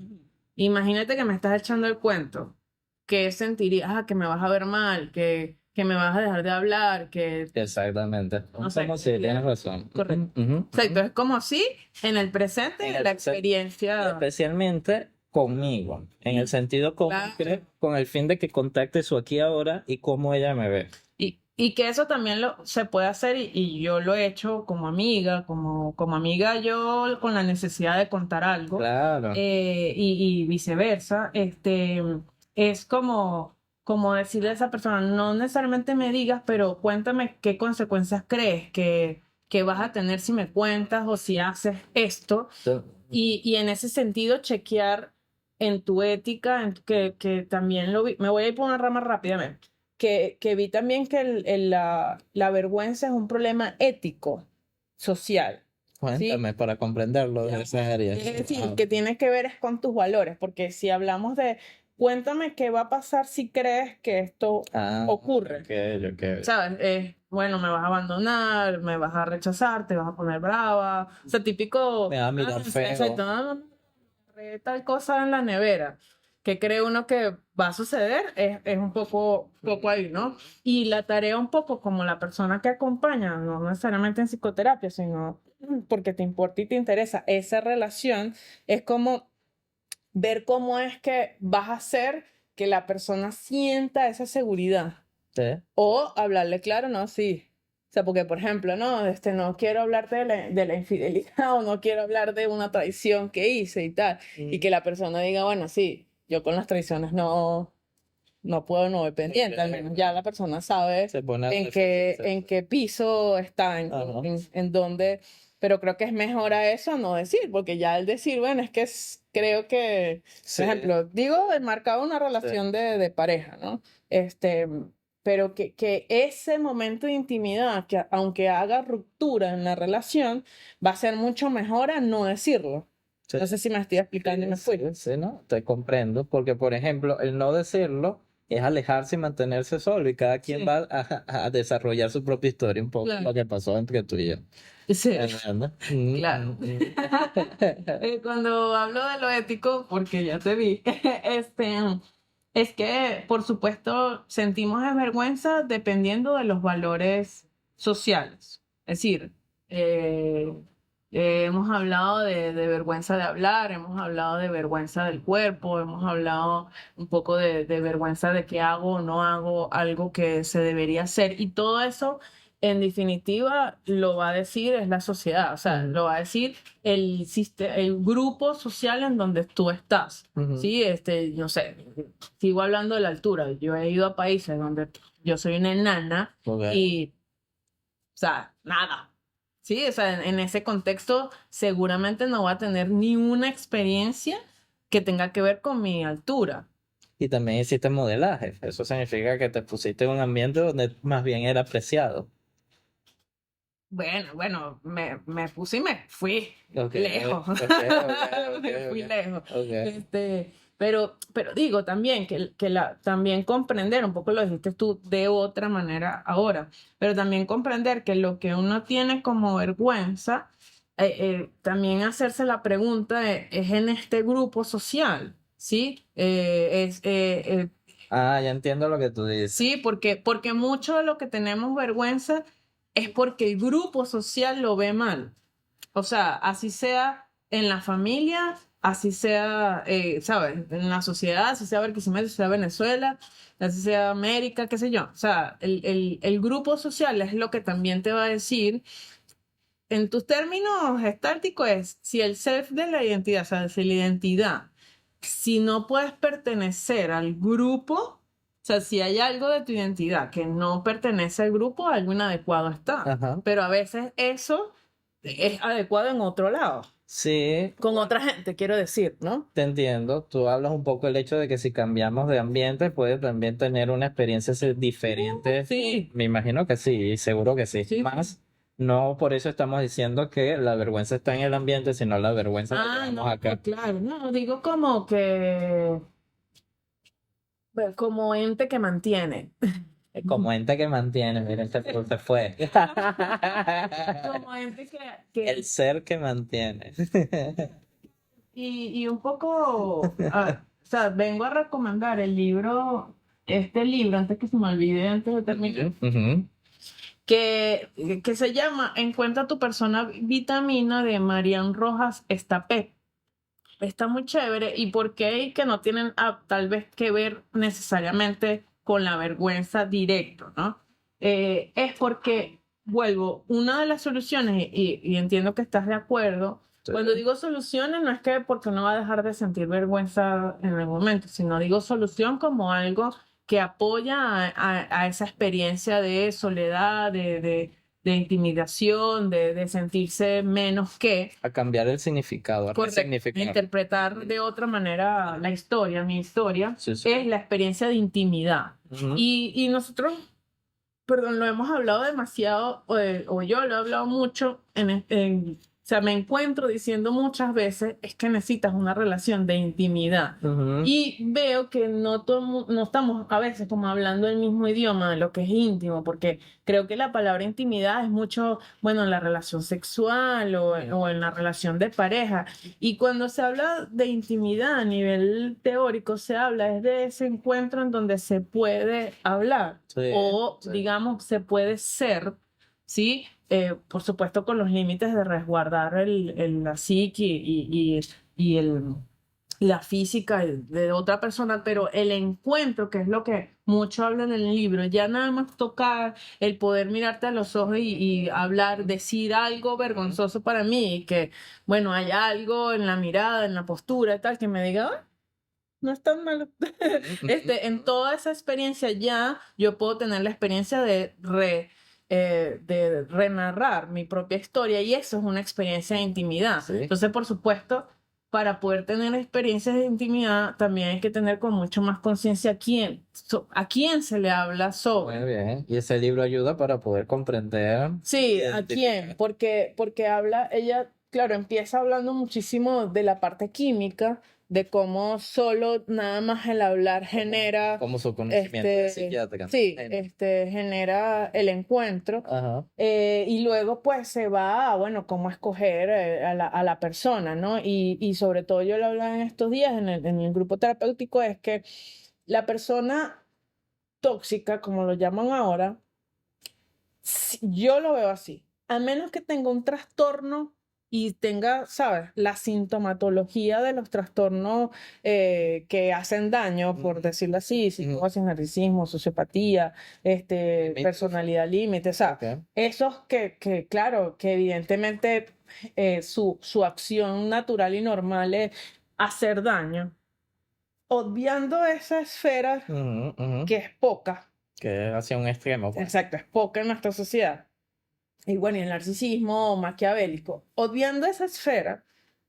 Imagínate que me estás echando el cuento. ¿Qué sentirías? Que me vas a ver mal, que me vas a dejar de hablar, que Exactamente. no sé. Como si tienes razón. Correcto. Ujú. Exacto, es como si en el presente En el la presente. experiencia. Especialmente conmigo, en el sentido Claro. con el fin de que contacte su aquí y ahora y cómo ella me ve. Y que eso también se puede hacer y yo lo he hecho como amiga, como amiga yo con la necesidad de contar algo Claro, y viceversa, es como decirle a esa persona, no necesariamente me digas, pero cuéntame qué consecuencias crees que que vas a tener si me cuentas o si haces esto. Y en ese sentido, chequear en tu ética, que también lo vi, me voy a ir por una rama rápidamente, que vi también que la vergüenza es un problema ético, social, ¿sí? Cuéntame para comprenderlo de Ya. esas áreas. Es decir, Ajá. que tiene que ver es con tus valores, porque si hablamos de, cuéntame qué va a pasar si crees que esto ocurre. Ok. ¿Sabes? Bueno, me vas a abandonar, me vas a rechazar, te vas a poner brava. O sea, típico. Me va a mirar feo. Exacto, tal cosa en la nevera. Que cree uno que va a suceder, es un poco ahí, ¿no? Y la tarea un poco como la persona que acompaña, no necesariamente en psicoterapia, sino porque te importa y te interesa esa relación, es como ver cómo es que vas a hacer que la persona sienta esa seguridad. Sí. O hablarle claro, no, sí. O sea, porque, por ejemplo, no, no quiero hablarte de la infidelidad o no quiero hablar de una traición que hice y tal. Y que la persona diga, bueno, sí, yo con las traiciones no puedo, no voy pendiente. Al menos ya la persona sabe Se pone a en qué piso está, Ajá. en dónde. Pero creo que es mejor a eso no decir, porque ya al decir, bueno, es que creo que, Sí. por ejemplo, digo, enmarcado una relación de pareja, ¿no? Pero que ese momento de intimidad, que aunque haga ruptura en la relación, va a ser mucho mejor a no decirlo. Sí. No sé si me estoy explicando y me fui. Sí, ¿no? Te comprendo, porque por ejemplo, el no decirlo es alejarse y mantenerse solo y cada quien Sí. va a desarrollar su propia historia, un poco Claro. lo que pasó entre tú y yo. Sí. ¿Entiendes? Claro. Cuando hablo de lo ético, porque ya te vi, es que, por supuesto, sentimos vergüenza dependiendo de los valores sociales. Es decir, eh, hemos hablado de vergüenza de hablar, hemos hablado de vergüenza del cuerpo, hemos hablado un poco de vergüenza de que hago o no hago algo que se debería hacer. Y todo eso, en definitiva, lo va a decir es la sociedad, o sea, lo va a decir el grupo social en donde tú estás. Ujú. Sí, no sé, sigo hablando de la altura. Yo he ido a países donde yo soy una enana Ok. y, o sea, nada. Sí, o sea, en ese contexto seguramente no va a tener ni una experiencia que tenga que ver con mi altura. Y también hiciste modelaje. Eso significa que te pusiste en un ambiente donde más bien era apreciado. Bueno, me puse y me fui Ok, lejos. Me fui ok. lejos. Ok. Pero digo también también comprender, un poco lo dijiste tú de otra manera ahora, pero también comprender que lo que uno tiene como vergüenza, también hacerse la pregunta es en este grupo social, ¿sí? Ya entiendo lo que tú dices. Sí, porque mucho de lo que tenemos vergüenza es porque el grupo social lo ve mal. O sea, así sea en la familia, así sea, ¿sabes? En la sociedad, así sea Barquisimeto, así sea Venezuela, así sea América, qué sé yo. O sea, el grupo social es lo que también te va a decir, en tus términos estáticos, es si el self de la identidad, o sea, si la identidad, si no puedes pertenecer al grupo, o sea, si hay algo de tu identidad que no pertenece al grupo, algo inadecuado está. Ajá. Pero a veces eso es adecuado en otro lado, Sí, con otra gente, quiero decir, ¿no? te entiendo. Tú hablas un poco del hecho de que si cambiamos de ambiente puede también tener una experiencia diferente. Sí. Me imagino que sí, seguro que sí. Sí. Más, no por eso estamos diciendo que la vergüenza está en el ambiente, sino la vergüenza la llevamos No, acá. claro, no, digo como que, como ente que mantiene. Como ente que mantiene, miren, se fue. Como ente que El ser que mantiene. y un poco, o sea, vengo a recomendar este libro, antes que se me olvide, antes de terminar, Ujú. que se llama Encuentra tu persona vitamina de Marian Rojas Estapé. Está muy chévere y por qué y que no tienen tal vez que ver necesariamente con la vergüenza directo, ¿no? Es porque, vuelvo, una de las soluciones, y entiendo que estás de acuerdo, Sí. cuando digo soluciones no es que porque uno va a dejar de sentir vergüenza en el momento, sino digo solución como algo que apoya a esa experiencia de soledad, de intimidación, de sentirse menos que, A cambiar el significado, a correcto, resignificar. interpretar de otra manera la historia, mi historia, Sí, sí. es la experiencia de intimidad. Ujú. Y nosotros, perdón, lo hemos hablado demasiado, o yo lo he hablado mucho, o sea, me encuentro diciendo muchas veces, es que necesitas una relación de intimidad. Ujú. Y veo que no estamos a veces como hablando el mismo idioma de lo que es íntimo, porque creo que la palabra intimidad es mucho, bueno, en la relación sexual o en la relación de pareja. Y cuando se habla de intimidad a nivel teórico, se habla es de ese encuentro en donde se puede hablar Sí, o, sí. digamos, se puede ser, ¿sí? Por supuesto, con los límites de resguardar la psique la física de otra persona, pero el encuentro, que es lo que mucho habla en el libro, ya nada más tocar, el poder mirarte a los ojos y hablar, decir algo vergonzoso para mí, y que, bueno, hay algo en la mirada, en la postura, tal, que me diga, "Ah, no es tan malo". En toda esa experiencia ya yo puedo tener la experiencia de renarrar mi propia historia, y eso es una experiencia de intimidad. Sí. Entonces, por supuesto, para poder tener experiencias de intimidad también hay que tener con mucho más conciencia a quién se le habla sobre. Muy bien. Y ese libro ayuda para poder comprender, Sí, ¿a identificar. quién? Porque ella, claro, empieza hablando muchísimo de la parte química, de cómo solo nada más el hablar genera, Como su conocimiento de este, psiquiatra. sí, genera el encuentro. Ajá. Y luego pues se va a, bueno, cómo escoger a la persona, ¿no? Y sobre todo yo lo hablaba en estos días en el grupo terapéutico, es que la persona tóxica, como lo llaman ahora, yo lo veo así. A menos que tenga un trastorno y tenga, ¿sabes? La sintomatología de los trastornos que hacen daño, por decirlo así, psicosis, narcisismo, sociopatía, personalidad límite, o sea, Ok. esos claro, que evidentemente su acción natural y normal es hacer daño, obviando esa esfera Ujú, ujú. que es poca. Que hacia un extremo, pues. Exacto, es poca en nuestra sociedad. Y bueno, y el narcisismo maquiavélico. Obviando esa esfera,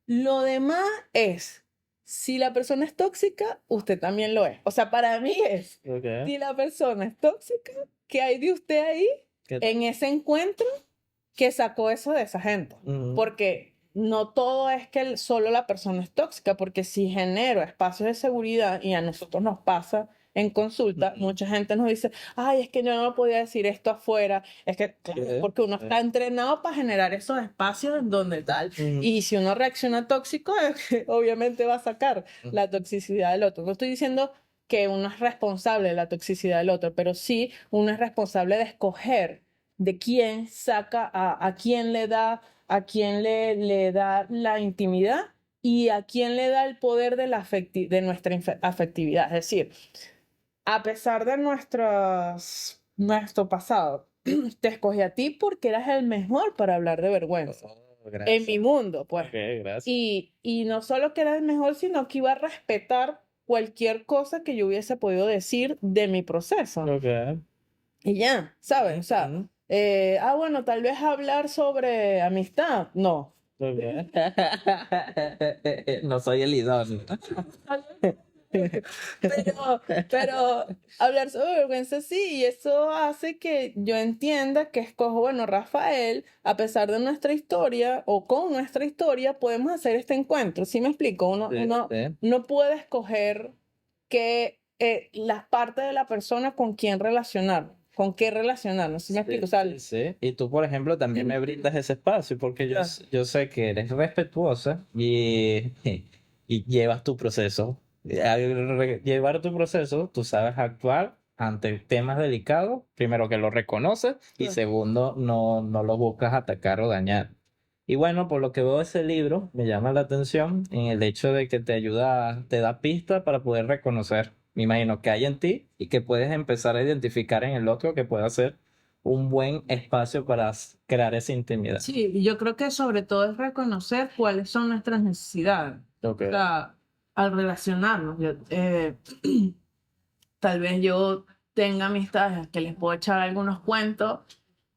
lo demás es, si la persona es tóxica, usted también lo es. O sea, para mí es, Ok. si la persona es tóxica, ¿qué hay de usted ahí ¿Qué- en ese encuentro que sacó eso de esa gente? Ujú. Porque no todo es que solo la persona es tóxica, porque si genero espacios de seguridad, y a nosotros nos pasa en consulta, mucha gente nos dice, ay, es que yo no podía decir esto afuera, es que, claro, Sí, porque uno sí. está entrenado para generar esos espacios en donde tal, Ujú. y si uno reacciona tóxico, obviamente va a sacar la toxicidad del otro. No estoy diciendo que uno es responsable de la toxicidad del otro, pero sí uno es responsable de escoger de quién saca, a quién le da, le da la intimidad y a quién le da el poder de nuestra afectividad. Es decir, a pesar de nuestro pasado, te escogí a ti porque eras el mejor para hablar de vergüenza. Oh, En mi gracias. mundo, pues. Ok, gracias. Y no solo que era el mejor, sino que iba a respetar cualquier cosa que yo hubiese podido decir de mi proceso. Ok. Y ya, ¿sabes? O sea, Ujú. bueno, tal vez hablar sobre amistad. No. Ok. No soy el idóneo. Pero hablar sobre vergüenza sí, y eso hace que yo entienda que escojo, bueno, Rafael, a pesar de nuestra historia o con nuestra historia, podemos hacer este encuentro. ¿Sí me explico? Sí, sí. No puede escoger las partes de la persona con quién relacionar, con qué relacionarnos. ¿Sí me explico? O sea, Sí, sí. Y tú, por ejemplo, también me brindas ese espacio porque ya. yo sé que eres respetuosa y llevas tu proceso. Al llevar tu proceso, tú sabes actuar ante temas delicados, primero que lo reconoces y Ya. segundo, no lo buscas atacar o dañar. Y bueno, por lo que veo de ese libro, me llama la atención en el hecho de que te ayuda, te da pistas para poder reconocer, me imagino, que hay en ti y que puedes empezar a identificar en el otro que pueda ser un buen espacio para crear esa intimidad. Sí, y yo creo que sobre todo es reconocer cuáles son nuestras necesidades. Ok. O sea, al relacionarnos, tal vez yo tenga amistades que les puedo echar algunos cuentos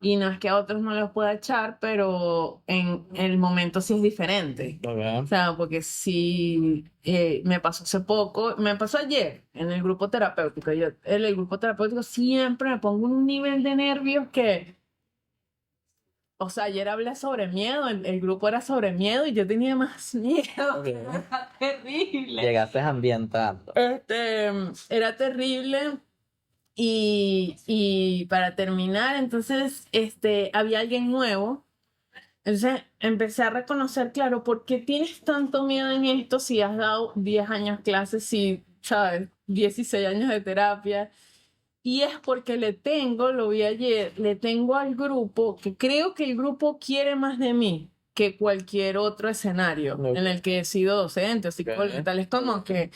y no es que a otros no los pueda echar, pero en el momento sí es diferente. O Ok. sea, porque sí, me pasó hace poco, me pasó ayer en el grupo terapéutico. Yo en el grupo terapéutico siempre me pongo un nivel de nervios que, o sea, ayer hablé sobre miedo, el grupo era sobre miedo y yo tenía más miedo, Ok. era terrible. Llegaste ambientando. Era terrible. Y para terminar, entonces, había alguien nuevo. Entonces empecé a reconocer, claro, ¿por qué tienes tanto miedo en esto si has dado 10 años clases, si, sabes, 16 años de terapia? Y es porque lo vi ayer, le tengo al grupo, que creo que el grupo quiere más de mí que cualquier otro escenario en el que he sido docente o psicóloga y tal. Es como que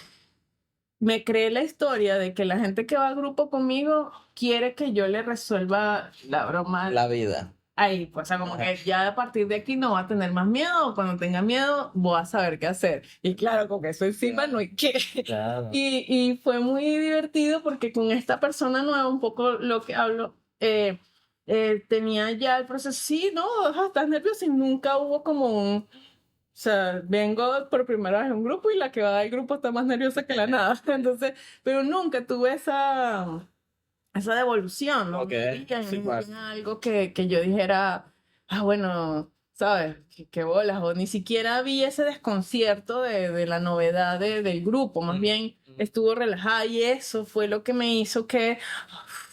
me creé la historia de que la gente que va al grupo conmigo quiere que yo le resuelva la broma La vida. ahí, pues, o sea, como que ya a partir de aquí no va a tener más miedo, o cuando tenga miedo voy a saber qué hacer. Y claro, con eso encima no hay que. Claro. Y fue muy divertido porque con esta persona nueva, un poco lo que hablo, tenía ya el proceso, sí, no, ajá, estás nervioso y nunca hubo como un, o sea, vengo por primera vez a un grupo y la que va del grupo está más nerviosa que la nada. Entonces, pero nunca tuve esa devolución, ¿no? Ok, Nunca sí, en claro. algo que yo dijera, bueno, ¿sabes? Qué bolas, o ni siquiera vi ese desconcierto de la novedad del grupo, más bien estuvo relajada y eso fue lo que me hizo que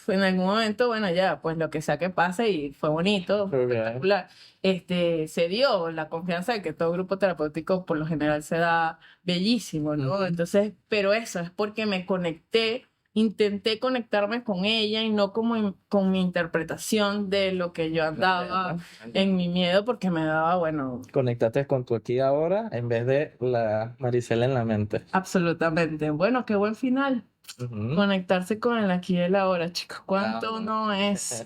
en algún momento, bueno, ya, pues lo que sea que pase y fue bonito, Ok. espectacular. Se dio la confianza de que todo grupo terapéutico por lo general se da bellísimo, ¿no? Ujú. Entonces, pero eso es porque me conecté, intenté conectarme con ella y no como con mi interpretación de lo que yo andaba en mi miedo, porque me daba, bueno, Conectaste con tu aquí y ahora en vez de la Maricela en la mente. absolutamente. Bueno, qué buen final. Ujú. Conectarse con el aquí y el ahora, chicos. ¿Cuánto Wow. no es?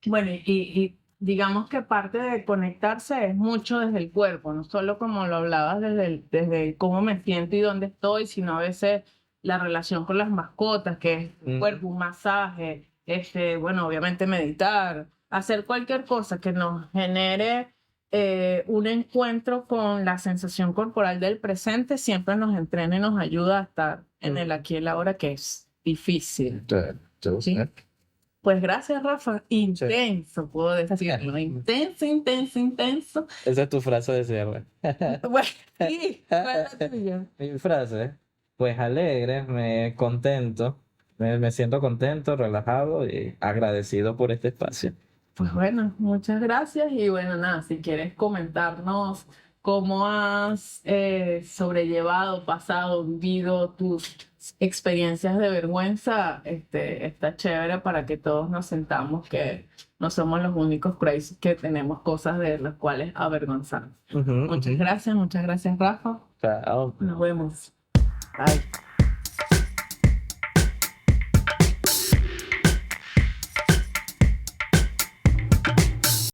Bueno, y digamos que parte de conectarse es mucho desde el cuerpo, no solo como lo hablabas desde cómo me siento y dónde estoy, sino a veces la relación con las mascotas, que es el cuerpo, un masaje, bueno, obviamente meditar, hacer cualquier cosa que nos genere un encuentro con la sensación corporal del presente, siempre nos entrena y nos ayuda a estar en el aquí y el ahora, que es difícil. ¿Sí? Pues gracias, Rafa. Intenso, puedo decirlo. Intenso, intenso, intenso. Esa es tu frase de cierre. Bueno, sí, ¿cuál es la tuya? Mi frase, pues alegre, me siento contento, relajado y agradecido por este espacio. Pues bueno, muchas gracias y bueno, nada, si quieres comentarnos cómo has sobrellevado, pasado, vivido tus experiencias de vergüenza, está chévere para que todos nos sentamos que no somos los únicos crazy que tenemos cosas de las cuales avergonzarnos. Ujú, Muchas gracias, Rafa. Chao. Nos vemos. Bye.